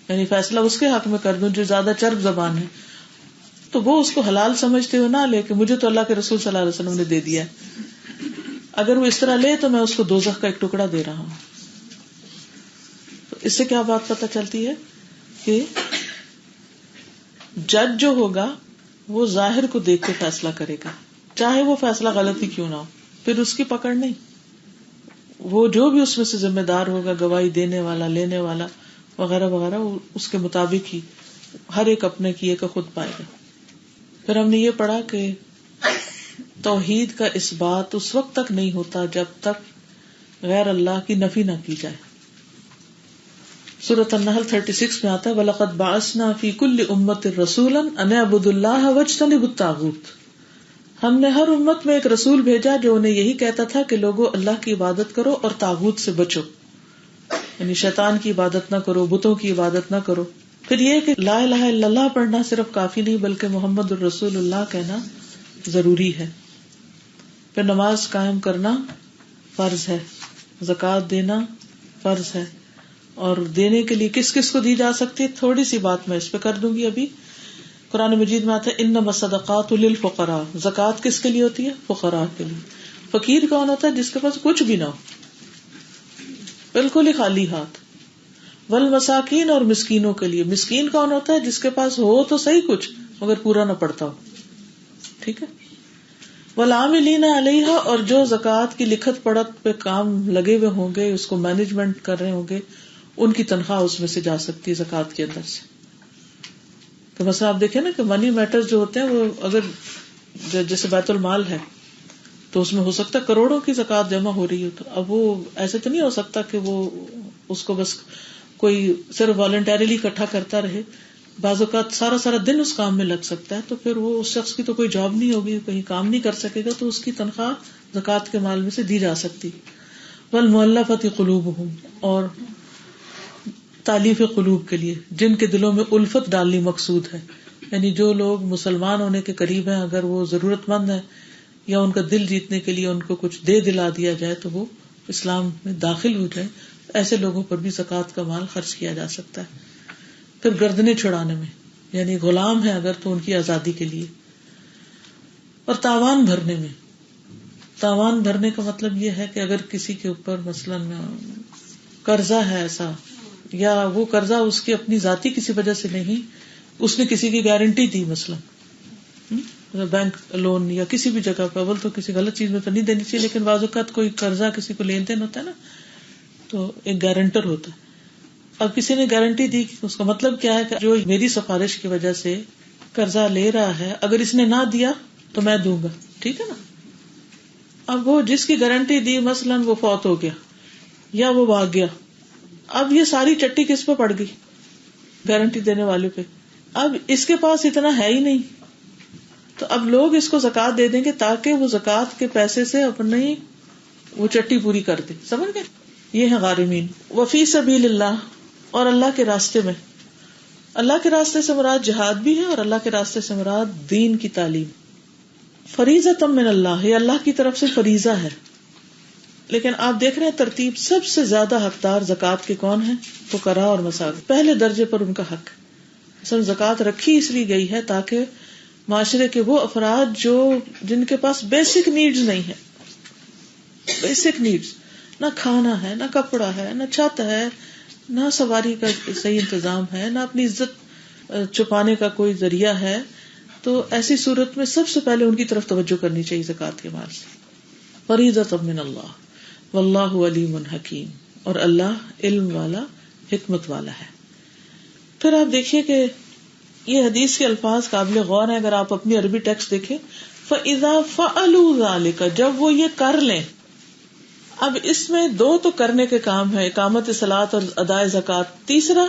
یعنی فیصلہ اس کے حق میں کر دوں جو زیادہ چرب زبان ہے، تو وہ اس کو حلال سمجھتے ہوئے نہ لے کہ مجھے تو اللہ کے رسول صلی اللہ علیہ وسلم نے دے دیا ہے. اگر وہ اس طرح لے تو میں اس کو دوزخ کا ایک ٹکڑا دے رہا ہوں. تو اس سے کیا بات پتہ چلتی ہے کہ جج جو ہوگا وہ ظاہر کو دیکھ کے فیصلہ کرے گا، چاہے وہ فیصلہ غلط ہی کیوں نہ ہو. پھر اس کی پکڑ نہیں، وہ جو بھی اس میں سے ذمہ دار ہوگا، گواہی دینے والا، لینے والا وغیرہ وغیرہ، وہ اس کے مطابق ہی ہر ایک اپنے کیے کا خود پائے گا. پھر ہم نے یہ پڑھا کہ توحید کا اس بات اس وقت تک نہیں ہوتا جب تک غیر اللہ کی نفی نہ کی جائے. سورۃ النحل 36 میں آتا ہے وَلَقَدْ بَعَثْنَا فِي كُلِّ أُمَّةٍ رَسُولًا أَنِ اعْبُدُوا اللَّهَ وَاجْتَنِبُوا الطَّاغُوتَ. ہم نے ہر امت میں ایک رسول بھیجا جو انہیں یہی کہتا تھا کہ لوگوں اللہ کی عبادت کرو اور طاغوت سے بچو، یعنی شیطان کی عبادت نہ کرو، بتوں کی عبادت نہ کرو. پھر یہ کہ لا الہ الا اللہ پڑھنا صرف کافی نہیں بلکہ محمد الرسول اللہ کہنا ضروری ہے. پھر نماز قائم کرنا فرض ہے، زکوٰۃ دینا فرض ہے، اور دینے کے لیے کس کس کو دی جا سکتی ہے تھوڑی سی بات میں اس پہ کر دوں گی ابھی. قرآن مجید میں آتا ہے انما الصدقات للفقراء، زکوٰۃ کس کے لیے ہوتی ہے؟ فقراء کے لیے. فقیر کون ہوتا ہے؟ جس کے پاس کچھ بھی نہ ہو، بالکل ہی خالی ہاتھ. والمساکین، اور مسکینوں کے لیے. مسکین کون ہوتا ہے؟ جس کے پاس ہو تو صحیح کچھ مگر پورا نہ پڑتا ہو. ٹھیک ہے. والعاملین علیہا، اور جو زکوٰۃ کی لکھت پڑھت پہ کام لگے ہوئے ہوں گے، اس کو مینجمنٹ کر رہے ہوں گے، ان کی تنخواہ اس میں سے جا سکتی ہے زکوٰۃ کے اندر سے. تو مثلا آپ دیکھیں نا کہ منی میٹر جو ہوتے ہیں وہ اگر جیسے بیت المال ہے تو اس میں ہو سکتا ہے کروڑوں کی زکوٰۃ جمع ہو رہی ہو، تو اب وہ ایسے تو نہیں ہو سکتا کہ وہ اس کو بس کوئی صرف والنٹریلی اکٹھا کرتا رہے. بعض اوقات سارا سارا دن اس کام میں لگ سکتا ہے، تو پھر وہ اس شخص کی تو کوئی جاب نہیں ہوگی، کہیں کام نہیں کر سکے گا، تو اس کی تنخواہ زکوٰۃ کے مال میں سے دی جا سکتی. والمؤلفۃ قلوبہم، اور تالیف قلوب کے لیے، جن کے دلوں میں الفت ڈالنی مقصود ہے، یعنی جو لوگ مسلمان ہونے کے قریب ہیں اگر وہ ضرورت مند ہیں یا ان کا دل جیتنے کے لیے ان کو کچھ دے دلا دیا جائے تو وہ اسلام میں داخل ہو جائے، ایسے لوگوں پر بھی زکوٰۃ کا مال خرچ کیا جا سکتا ہے. پھر گردنیں چھڑانے میں، یعنی غلام ہے اگر تو ان کی آزادی کے لیے. اور تاوان بھرنے میں. تاوان بھرنے کا مطلب یہ ہے کہ اگر کسی کے اوپر مثلاً قرضہ ہے ایسا، یا وہ قرضہ اس کی اپنی ذاتی کسی وجہ سے نہیں، اس نے کسی کی گارنٹی دی، مثلاً بینک لون یا کسی بھی جگہ پہ، اول تو کسی غلط چیز میں تو نہیں دینی چاہیے، لیکن بعض اوقات کوئی قرضہ کسی کو لین دین ہوتا ہے نا، تو ایک گارنٹر ہوتا ہے. اب کسی نے گارنٹی دی، اس کا مطلب کیا ہے کہ جو میری سفارش کی وجہ سے قرضہ لے رہا ہے اگر اس نے نہ دیا تو میں دوں گا. ٹھیک ہے نا. اب وہ جس کی گارنٹی دی مثلاً وہ فوت ہو گیا یا وہ بھاگ گیا، اب یہ ساری چٹی کس پہ پڑ گئی؟ گارنٹی دینے والے پہ. اب اس کے پاس اتنا ہے ہی نہیں، تو اب لوگ اس کو زکوٰۃ دے دیں گے تاکہ وہ زکوٰۃ کے پیسے سے اپنی وہ چٹی پوری کر دے. سمجھ گئے؟ یہ ہے غارمین. وفی سبیل اللہ، اور اللہ کے راستے میں. اللہ کے راستے سے مراد جہاد بھی ہے اور اللہ کے راستے سے مراد دین کی تعلیم. فریضۃ من اللہ، یہ اللہ کی طرف سے فریضہ ہے. لیکن آپ دیکھ رہے ہیں ترتیب سب سے زیادہ حقدار زکوٰۃ کے کون ہیں؟ فقراء اور مساکین، پہلے درجے پر ان کا حق. اصل زکوٰۃ رکھی اس لیے گئی ہے تاکہ معاشرے کے وہ افراد جن کے پاس بیسک نیڈز نہیں ہے، بیسک نیڈز، نہ کھانا ہے، نہ کپڑا ہے، نہ چھت ہے، نہ سواری کا صحیح انتظام ہے، نہ اپنی عزت چھپانے کا کوئی ذریعہ ہے، تو ایسی صورت میں سب سے پہلے ان کی طرف توجہ کرنی چاہیے زکوٰۃ کے مال سے. فریضۃ من اللہ واللہ علیم حکیم، اور اللہ علم والا، حکمت والا ہے. پھر آپ دیکھیے کہ یہ حدیث کے الفاظ قابل غور ہیں. اگر آپ اپنی عربی ٹیکسٹ دیکھیں، فَإِذَا فَعَلُوا ذَلِكَ، جب وہ یہ کر لیں. اب اس میں دو تو کرنے کے کام ہے، اقامت صلاۃ اور ادائے زکوٰۃ. تیسرا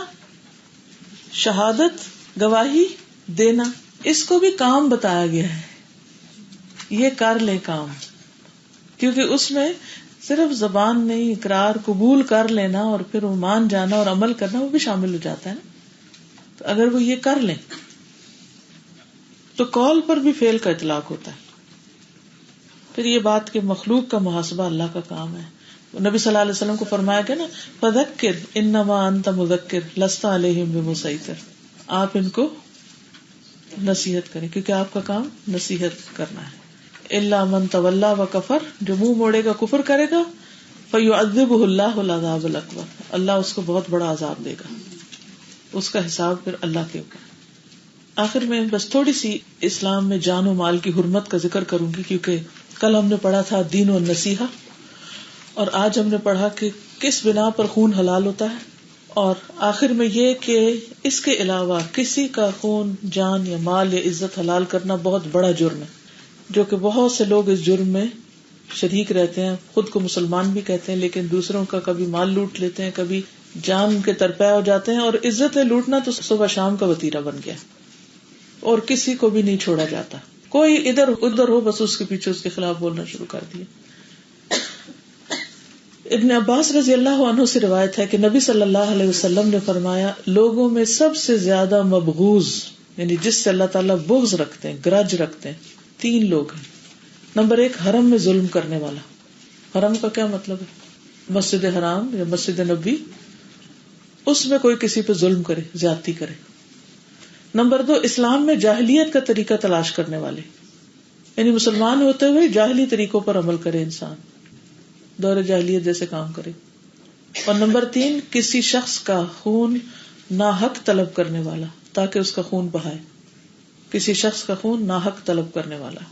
شہادت، گواہی دینا، اس کو بھی کام بتایا گیا ہے. یہ کر لیں کام، کیونکہ اس میں صرف زبان نہیں، اقرار قبول کر لینا اور پھر وہ مان جانا اور عمل کرنا وہ بھی شامل ہو جاتا ہے نا. تو اگر وہ یہ کر لیں تو قول پر بھی فعل کا اطلاق ہوتا ہے. پھر یہ بات کہ مخلوق کا محاسبہ اللہ کا کام ہے. نبی صلی اللہ علیہ وسلم کو فرمایا کہ نا فذکر انما انت مذکر لست علیہم بمسیطر، آپ ان کو نصیحت کریں کیونکہ آپ کا کام نصیحت کرنا ہے. الا من تولی وکفر، جو منہ موڑے گا کفر کرے گا، فیعذبہ اللہ العذاب الاکبر، اللہ اس کو بہت بڑا عذاب دے گا، اس کا حساب پھر اللہ کے اوپر. آخر میں بس تھوڑی سی اسلام میں جان و مال کی حرمت کا ذکر کروں گی، کیونکہ کل ہم نے پڑھا تھا دین و نصیحہ، اور آج ہم نے پڑھا کہ کس بنا پر خون حلال ہوتا ہے، اور آخر میں یہ کہ اس کے علاوہ کسی کا خون، جان یا مال یا عزت حلال کرنا بہت بڑا جرم ہے، جو کہ بہت سے لوگ اس جرم میں شریک رہتے ہیں. خود کو مسلمان بھی کہتے ہیں لیکن دوسروں کا کبھی مال لوٹ لیتے ہیں، کبھی جان کے ترپے ہو جاتے ہیں، اور عزتیں لوٹنا تو صبح شام کا وتیرہ بن گیا اور کسی کو بھی نہیں چھوڑا جاتا. کوئی ادھر ادھر ہو بس اس کے پیچھے اس کے خلاف بولنا شروع کر دیا. ابن عباس رضی اللہ عنہ سے روایت ہے کہ نبی صلی اللہ علیہ وسلم نے فرمایا، لوگوں میں سب سے زیادہ مبغوض، یعنی جس سے اللہ تعالیٰ بغض رکھتے ہیں، گرج رکھتے ہیں، 3 لوگ ہیں. نمبر 1 حرم میں ظلم کرنے والا. حرم کا کیا مطلب ہے؟ مسجد حرام یا مسجد نبی، اس میں کوئی کسی پہ ظلم کرے، زیادتی کرے. نمبر 2 اسلام میں جاہلیت کا طریقہ تلاش کرنے والے، یعنی مسلمان ہوتے ہوئے جاہلی طریقوں پر عمل کرے، انسان دور جاہلیت جیسے کام کرے. اور نمبر 3 کسی شخص کا خون ناحق طلب کرنے والا تاکہ اس کا خون بہائے. کسی شخص کا خون ناحق طلب کرنے والا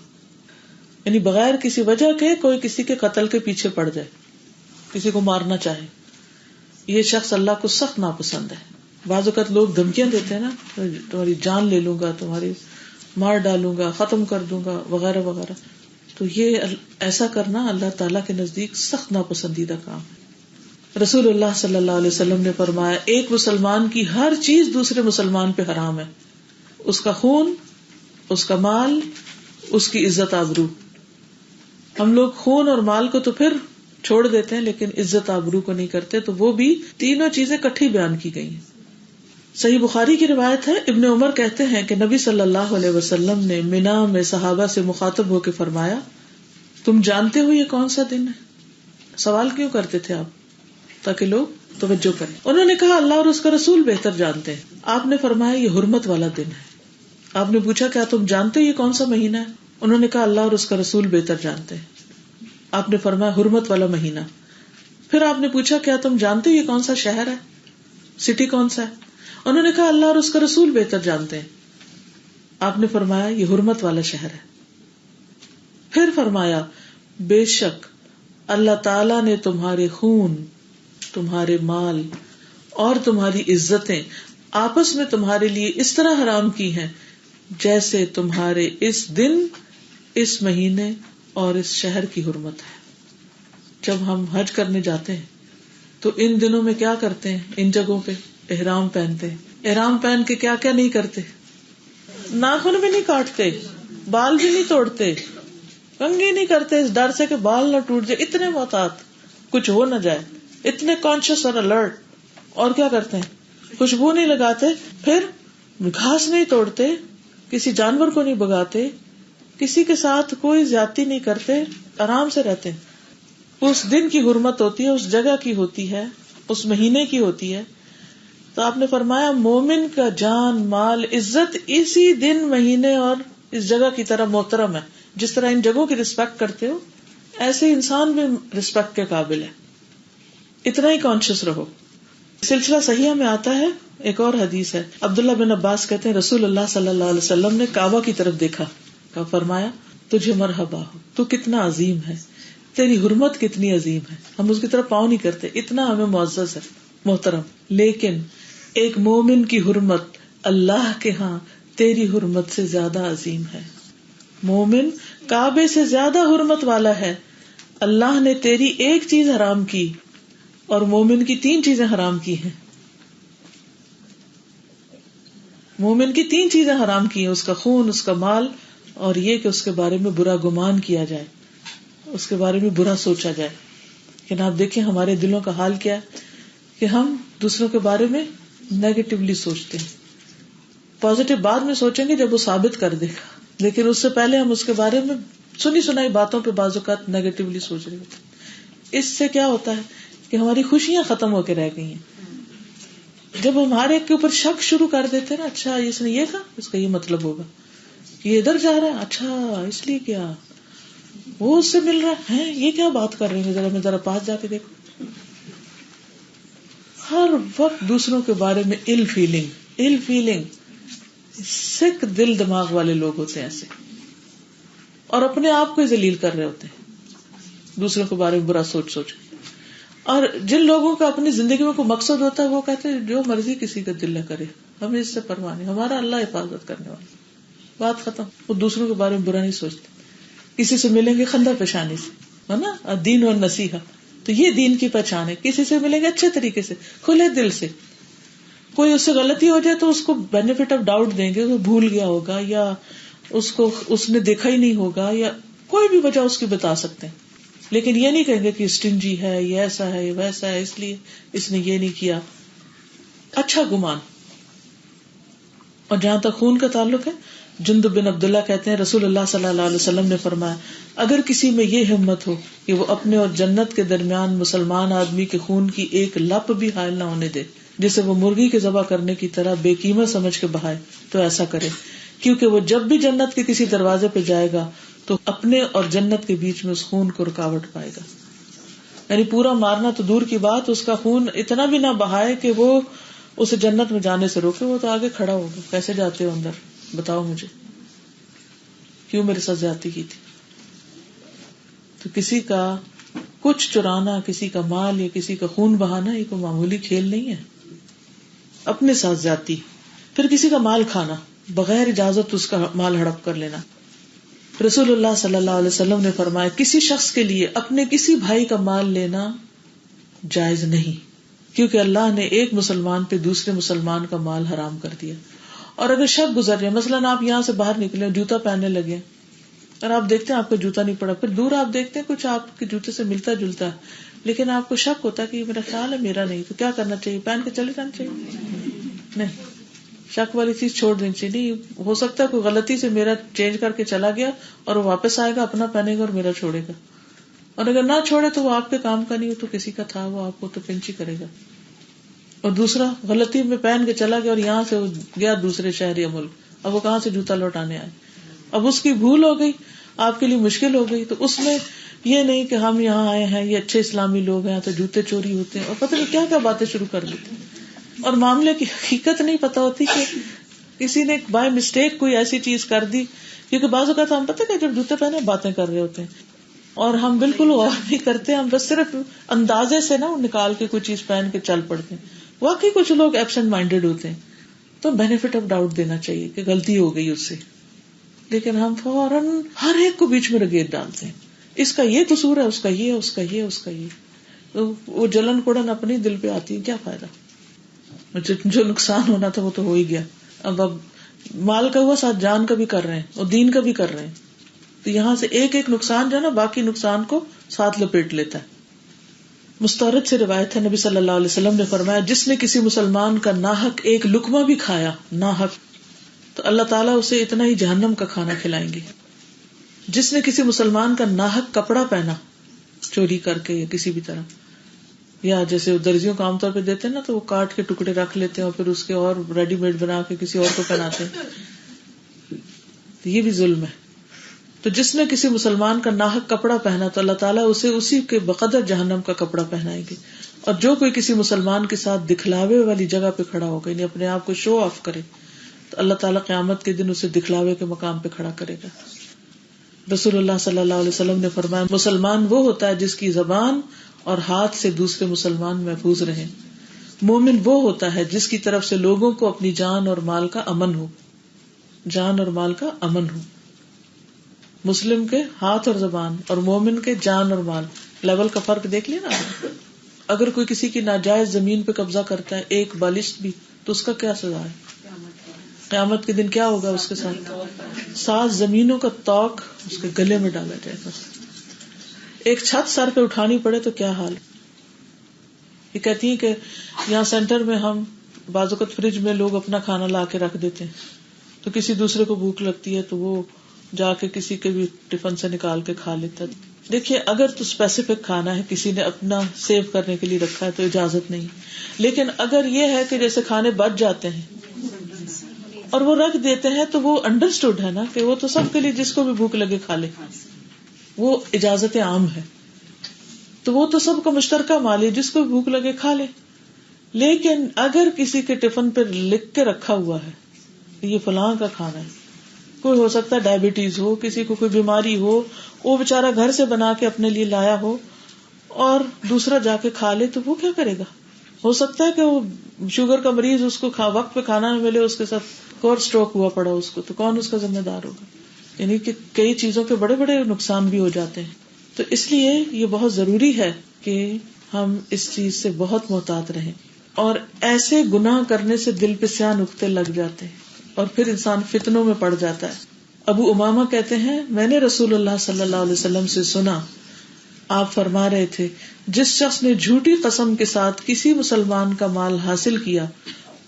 یعنی بغیر کسی وجہ کے کوئی کسی کے قتل کے پیچھے پڑ جائے، کسی کو مارنا چاہے. یہ شخص اللہ کو سخت ناپسند ہے. بعض اوقات لوگ دھمکیاں دیتے ہیں نا، تمہاری جان لے لوں گا، تمہاری مار ڈالوں گا، ختم کر دوں گا، وغیرہ وغیرہ. تو یہ ایسا کرنا اللہ تعالیٰ کے نزدیک سخت ناپسندیدہ کام ہے. رسول اللہ صلی اللہ علیہ وسلم نے فرمایا، ایک مسلمان کی ہر چیز دوسرے مسلمان پہ حرام ہے، اس کا خون، اس کا مال، اس کی عزت آبرو. ہم لوگ خون اور مال کو تو پھر چھوڑ دیتے ہیں لیکن عزت آبرو کو نہیں کرتے، تو وہ بھی تینوں چیزیں کٹھی بیان کی گئی ہیں. صحیح بخاری کی روایت ہے، ابن عمر کہتے ہیں کہ نبی صلی اللہ علیہ وسلم نے منا میں صحابہ سے مخاطب ہو کے فرمایا، تم جانتے ہو یہ کون سا دن ہے؟ سوال کیوں کرتے تھے آپ؟ تاکہ لوگ توجہ کریں. انہوں نے کہا اللہ اور اس کا رسول بہتر جانتے ہیں. آپ نے فرمایا یہ حرمت والا دن ہے. آپ نے پوچھا کیا تم جانتے ہو یہ کون سا مہینہ ہے؟ انہوں نے کہا اللہ اور اس کا رسول بہتر جانتے ہیں. آپ نے فرمایا حرمت والا مہینہ. پھر آپ نے پوچھا کیا تم جانتے ہو یہ کون سا شہر ہے، سٹی کون سا ہے؟ انہوں نے کہا اللہ اور اس کا رسول بہتر جانتے ہیں. آپ نے فرمایا یہ حرمت والا شہر ہے. پھر فرمایا بے شک اللہ تعالی نے تمہارے خون، تمہارے مال اور تمہاری عزتیں آپس میں تمہارے لیے اس طرح حرام کی ہیں جیسے تمہارے اس دن، اس مہینے اور اس شہر کی حرمت ہے. جب ہم حج کرنے جاتے ہیں تو ان دنوں میں کیا کرتے ہیں؟ ان جگہوں پہ احرام پہنتے ہیں. احرام پہن کے کیا کیا نہیں کرتے؟ ناخن بھی نہیں کاٹتے، بال بھی نہیں توڑتے، کنگھی نہیں کرتے اس ڈر سے کہ بال نہ ٹوٹ جائے. اتنے محتاط، کچھ ہو نہ جائے، اتنے کانشیس اور الرٹ. اور کیا کرتے ہیں؟ خوشبو نہیں لگاتے. پھر گھاس نہیں توڑتے، کسی جانور کو نہیں بگاتے، کسی کے ساتھ کوئی زیادتی نہیں کرتے، آرام سے رہتے ہیں۔ اس دن کی حرمت ہوتی ہے، اس جگہ کی ہوتی ہے، اس مہینے کی ہوتی ہے۔ تو آپ نے فرمایا مومن کا جان، مال، عزت اسی دن، مہینے اور اس جگہ کی طرح محترم ہے۔ جس طرح ان جگہوں کی رسپیکٹ کرتے ہو، ایسے انسان بھی رسپیکٹ کے قابل ہے۔ اتنا ہی کانشیس رہو۔ سلسلہ صحیحہ میں آتا ہے، ایک اور حدیث ہے، عبداللہ بن عباس کہتے ہیں رسول اللہ صلی اللہ علیہ وسلم نے کعبہ کی طرف دیکھا، فرمایا تجھے مرحبا ہو، تو کتنا عظیم ہے، تیری حرمت کتنی عظیم ہے۔ ہم اس کی طرف پاؤں نہیں کرتے، اتنا ہمیں معزز ہے، محترم۔ لیکن ایک مومن کی حرمت اللہ کے ہاں تیری حرمت سے زیادہ عظیم ہے۔ مومن کعبے سے زیادہ حرمت والا ہے۔ اللہ نے تیری ایک چیز حرام کی اور مومن کی 3 چیزیں حرام کی ہیں۔ مومن کی 3 چیزیں حرام کی ہیں، اس کا خون، اس کا مال، اور یہ کہ اس کے بارے میں برا گمان کیا جائے، اس کے بارے میں برا سوچا جائے۔ لیکن آپ دیکھیں ہمارے دلوں کا حال کیا ہے کہ ہم دوسروں کے بارے میں نیگیٹولی سوچتے ہیں۔ پازیٹیو بعد میں سوچیں گے جب وہ ثابت کر دے گا، لیکن اس سے پہلے ہم اس کے بارے میں سنی سنائی باتوں پہ بعض اوقات نیگیٹولی سوچ رہے ہوتے ہیں۔ اس سے کیا ہوتا ہے کہ ہماری خوشیاں ختم ہو کے رہ گئی ہیں۔ جب ہمارے کے اوپر شک شروع کر دیتے ہیں نا، اچھا اس نے یہ کہا، اس کا یہ مطلب ہوگا، یہ ادھر جا رہا ہے، اچھا اس لیے کیا، وہ اس سے مل رہا ہے، یہ کیا بات کر رہے ہیں، ذرا پاس جا کے دیکھو۔ ہر وقت دوسروں کے بارے میں ill feeling، سکھ دل دماغ والے لوگ ہوتے ہیں ایسے، اور اپنے آپ کو ذلیل کر رہے ہوتے ہیں دوسروں کے بارے میں برا سوچ۔ اور جن لوگوں کا اپنی زندگی میں کوئی مقصد ہوتا ہے وہ کہتے ہیں جو مرضی کسی کا دل نہ کرے، ہمیں اس سے پرواہ نہیں، ہمارا اللہ حفاظت کرنے والا، بات ختم۔ وہ دوسروں کے بارے میں برا نہیں سوچتے۔ کسی سے ملیں گے خندہ پیشانی سے، ہے نا، دین و نصیحہ، تو یہ دین کی پہچان ہے۔ کسی سے ملیں گے اچھے طریقے سے، کھلے دل سے۔ کوئی اس سے غلطی ہو جائے تو اس کو بینیفٹ آف ڈاؤٹ دیں گے، وہ بھول گیا ہوگا یا اس نے دیکھا ہی نہیں ہوگا، یا کوئی بھی وجہ اس کی بتا سکتے ہیں، لیکن یہ نہیں کہیں گے کہ اسٹنجی ہے، یہ ایسا ہے، یہ ویسا ہے، اس لیے اس نے یہ نہیں کیا۔ اچھا گمان۔ اور جہاں تک خون کا تعلق ہے، جندب بن عبداللہ کہتے ہیں رسول اللہ صلی اللہ علیہ وسلم نے فرمایا اگر کسی میں یہ ہمت ہو کہ وہ اپنے اور جنت کے درمیان مسلمان آدمی کے خون کی ایک لپ بھی حائل نہ ہونے دے، جسے وہ مرغی کے ذبح کرنے کی طرح بے قیمت سمجھ کے بہائے، تو ایسا کرے، کیونکہ وہ جب بھی جنت کے کسی دروازے پہ جائے گا تو اپنے اور جنت کے بیچ میں اس خون کو رکاوٹ پائے گا۔ یعنی پورا مارنا تو دور کی بات، اس کا خون اتنا بھی نہ بہائے کہ وہ اسے جنت میں جانے سے روکے۔ وہ تو آگے کھڑا ہوگا، کیسے جاتے ہو اندر، بتاؤ مجھے، کیوں میرے ساتھ زیادتی کی تھی۔ تو کسی کا کچھ چرانا، کسی کا مال یا کسی کا خون بہانا یہ کوئی معمولی کھیل نہیں ہے۔ اپنے ساتھ زیادتی، پھر کسی کا مال کھانا، بغیر اجازت اس کا مال ہڑپ کر لینا۔ رسول اللہ صلی اللہ علیہ وسلم نے فرمایا کسی شخص کے لیے اپنے کسی بھائی کا مال لینا جائز نہیں، کیونکہ اللہ نے ایک مسلمان پہ دوسرے مسلمان کا مال حرام کر دیا۔ اور اگر شک گزر جائے، مثلاً آپ یہاں سے باہر نکلے، جوتا پہننے لگے اور آپ دیکھتے ہیں آپ کا جوتا نہیں پڑا، پھر دور آپ دیکھتے ہیں کچھ آپ کے جوتے سے ملتا جلتا ہے، لیکن آپ کو شک ہوتا ہے کہ یہ میرا خیال ہے میرا نہیں، تو کیا کرنا چاہیے؟ پہن کے چلے جانا چاہیے؟ نہیں، شک والی چیز چھوڑ دینی چاہیے۔ نہیں ہو سکتا ہے کوئی غلطی سے میرا چینج کر کے چلا گیا اور وہ واپس آئے گا، اپنا پہنے گا اور میرا چھوڑے گا، اور اگر نہ چھوڑے تو وہ آپ کے کام کا نہیں ہو، تو کسی کا تھا، وہ آپ کو تو پنچ ہی کرے گا۔ اور دوسرا غلطی میں پہن کے چلا گیا اور یہاں سے گیا دوسرے شہر یا ملک، اب وہ کہاں سے جوتا لوٹانے آئے، اب اس کی بھول ہو گئی، آپ کے لیے مشکل ہو گئی۔ تو اس میں یہ نہیں کہ ہم یہاں آئے ہیں، یہ اچھے اسلامی لوگ ہیں تو جوتے چوری ہوتے ہیں، اور پتہ نہیں کیا کیا باتیں شروع کر دیتے ہیں، اور معاملے کی حقیقت نہیں پتا ہوتی کہ کسی نے بائی مسٹیک کوئی ایسی چیز کر دی، کیونکہ بعض اوقات ہم پتہ کہ جب جوتے پہنے باتیں کر رہے ہوتے ہیں اور ہم بالکل غور نہیں کرتے، ہم بس صرف اندازے سے نا نکال کے کوئی چیز پہن کے چل پڑتے ہیں۔ واقعی کچھ لوگ ایبسنٹ مائنڈیڈ ہوتے ہیں، تو بینیفٹ آف ڈاؤٹ دینا چاہیے کہ غلطی ہو گئی اس سے، لیکن ہم فوراً ہر ایک کو بیچ میں رگیٹ ڈالتے ہیں، اس کا یہ قصور ہے، اس کا یہ، اس کا یہ، اس کا یہ، تو وہ جلن کوڑن اپنی دل پہ آتی ہے، کیا فائدہ؟ جو نقصان ہونا تھا وہ تو ہو ہی گیا۔ اب مال کا ہوا، ساتھ جان کا بھی کر رہے ہیں اور دین کا بھی کر رہے ہیں، تو یہاں سے ایک ایک نقصان جو ہے نا باقی نقصان کو ساتھ لپیٹ لیتا ہے۔ مستورد سے روایت ہے، نبی صلی اللہ علیہ وسلم نے فرمایا جس نے کسی مسلمان کا ناحق ایک لقمہ بھی کھایا ناحق، تو اللہ تعالیٰ اسے اتنا ہی جہنم کا کھانا کھلائیں گے. جس نے کسی مسلمان کا ناحق کپڑا پہنا چوری کر کے یا کسی بھی طرح، یا جیسے درزیوں کو عام طور پہ دیتے ہیں نا تو وہ کاٹ کے ٹکڑے رکھ لیتے ہیں اور پھر اس کے اور ریڈی میڈ بنا کے کسی اور کو پہناتے ہیں، تو یہ بھی ظلم ہے. تو جس نے کسی مسلمان کا ناحق کپڑا پہنا تو اللہ تعالیٰ اسے اسی کے بقدر جہنم کا کپڑا پہنائیں گے. اور جو کوئی کسی مسلمان کے ساتھ دکھلاوے والی جگہ پہ کھڑا ہوگا، یعنی اپنے آپ کو شو آف کرے، تو اللہ تعالیٰ قیامت کے دن اسے دکھلاوے کے مقام پہ کھڑا کرے گا. رسول اللہ صلی اللہ علیہ وسلم نے فرمایا مسلمان وہ ہوتا ہے جس کی زبان اور ہاتھ سے دوسرے مسلمان محفوظ رہیں. مومن وہ ہوتا ہے جس کی طرف سے لوگوں کو اپنی جان اور مال کا امن ہو. جان اور مال کا امن ہو. مسلم کے ہاتھ اور زبان اور مومن کے جان اور مال، لیول کا فرق دیکھ لیا نا. اگر کوئی کسی کی ناجائز زمین پہ قبضہ کرتا ہے ایک بالشت بھی، تو اس کا کیا سزا ہے؟ قیامت کے دن کیا ہوگا اس کے ساتھ؟ 7 زمینوں کا توق اس کے گلے میں ڈالا جائے گا. ایک چھت سر پہ اٹھانی پڑے تو کیا حال. یہ کہتی ہیں کہ یہاں سینٹر میں ہم بعض اوقات فریج میں لوگ اپنا کھانا لا کے رکھ دیتے ہیں، تو کسی دوسرے کو بھوک لگتی ہے تو وہ جا کے کسی کے بھی ٹفن سے نکال کے کھا لیتا ہے. دیکھیے اگر تو اسپیسیفک کھانا ہے، کسی نے اپنا سیو کرنے کے لیے رکھا ہے تو اجازت نہیں. لیکن اگر یہ ہے کہ جیسے کھانے بچ جاتے ہیں اور وہ رکھ دیتے ہیں تو وہ انڈرسٹوڈ ہے نا کہ وہ تو سب کے لیے جس کو بھی بھوک لگے کھا لے، وہ اجازت عام ہے، تو وہ تو سب کا مشترکہ مال ہے، جس کو بھی بھوک لگے کھا لے. لیکن اگر کسی کے ٹفن پہ لکھ کے رکھا ہوا ہے یہ فلاں کا کھانا ہے، کوئی ہو سکتا ہے ڈائبٹیز ہو، کسی کو کوئی بیماری ہو، وہ بےچارا گھر سے بنا کے اپنے لیے لایا ہو اور دوسرا جا کے کھا لے، تو وہ کیا کرے گا؟ ہو سکتا ہے کہ وہ شوگر کا مریض اس کو وقت پہ کھانا نہ ملے، اس کے ساتھ اور اسٹروک ہوا پڑا اس کو، تو کون اس کا ذمہ دار ہوگا؟ یعنی کہ کئی چیزوں کے بڑے بڑے نقصان بھی ہو جاتے ہیں. تو اس لیے یہ بہت ضروری ہے کہ ہم اس چیز سے بہت محتاط رہیں. اور ایسے گناہ کرنے سے دل پہ سیاہ نقطے لگ جاتے ہیں اور پھر انسان فتنوں میں پڑ جاتا ہے. ابو امامہ کہتے ہیں میں نے رسول اللہ صلی اللہ علیہ وسلم سے سنا، آپ فرما رہے تھے جس شخص نے جھوٹی قسم کے ساتھ کسی مسلمان کا مال حاصل کیا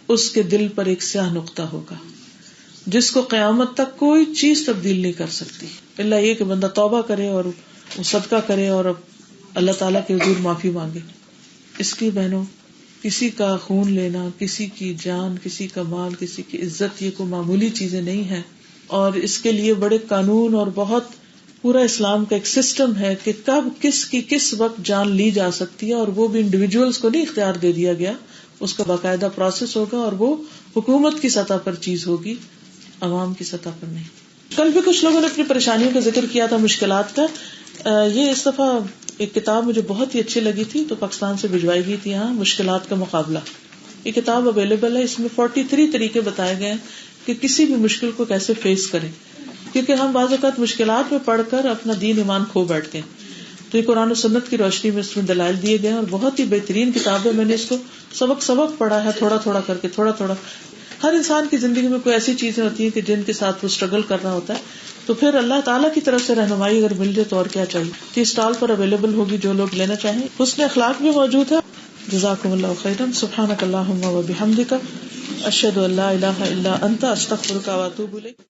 اس کے دل پر ایک سیاہ نقطہ ہوگا جس کو قیامت تک کوئی چیز تبدیل نہیں کر سکتی الا یہ کہ بندہ توبہ کرے اور صدقہ کرے اور اللہ تعالیٰ کے حضور معافی مانگے. اس کی بہنوں، کسی کا خون لینا، کسی کی جان، کسی کا مال، کسی کی عزت، یہ کوئی معمولی چیزیں نہیں ہیں. اور اس کے لیے بڑے قانون اور بہت پورا اسلام کا ایک سسٹم ہے کہ کب کس کی کس وقت جان لی جا سکتی ہے، اور وہ بھی انڈیویجولز کو نہیں اختیار دے دیا گیا، اس کا باقاعدہ پروسیس ہوگا اور وہ حکومت کی سطح پر چیز ہوگی، عوام کی سطح پر نہیں. کل بھی کچھ لوگوں نے اپنی پریشانیوں کا ذکر کیا تھا، مشکلات کا. یہ اس دفعہ ایک کتاب مجھے بہت ہی اچھی لگی تھی تو پاکستان سے بھجوائی گئی تھی یہاں، مشکلات کا مقابلہ. یہ کتاب اویلیبل ہے. اس میں 43 طریقے بتائے گئے کہ کسی بھی مشکل کو کیسے فیس کریں، کیونکہ ہم بعض اوقات مشکلات میں پڑھ کر اپنا دین ایمان کھو بیٹھتے ہیں. تو یہ قرآن و سنت کی روشنی میں اس میں دلائل دیے گئے ہیں اور بہت ہی بہترین کتاب ہے. میں نے اس کو سبق پڑھا ہے، تھوڑا تھوڑا کر کے، تھوڑا تھوڑا. ہر انسان کی زندگی میں کوئی ایسی چیزیں ہوتی ہیں کہ جن کے ساتھ وہ اسٹرگل کر رہا ہوتا ہے، تو پھر اللہ تعالیٰ کی طرف سے رہنمائی اگر مل جائے تو اور کیا چاہیے. یہ اسٹال پر اویلیبل ہوگی جو لوگ لینا چاہیں. حسن اخلاق بھی موجود ہے. جزاکم اللہ خیرا. سبحانک اللہم و بحمدک، اشہد ان لا الہ الا انت، استغفرک و اتوب الیک.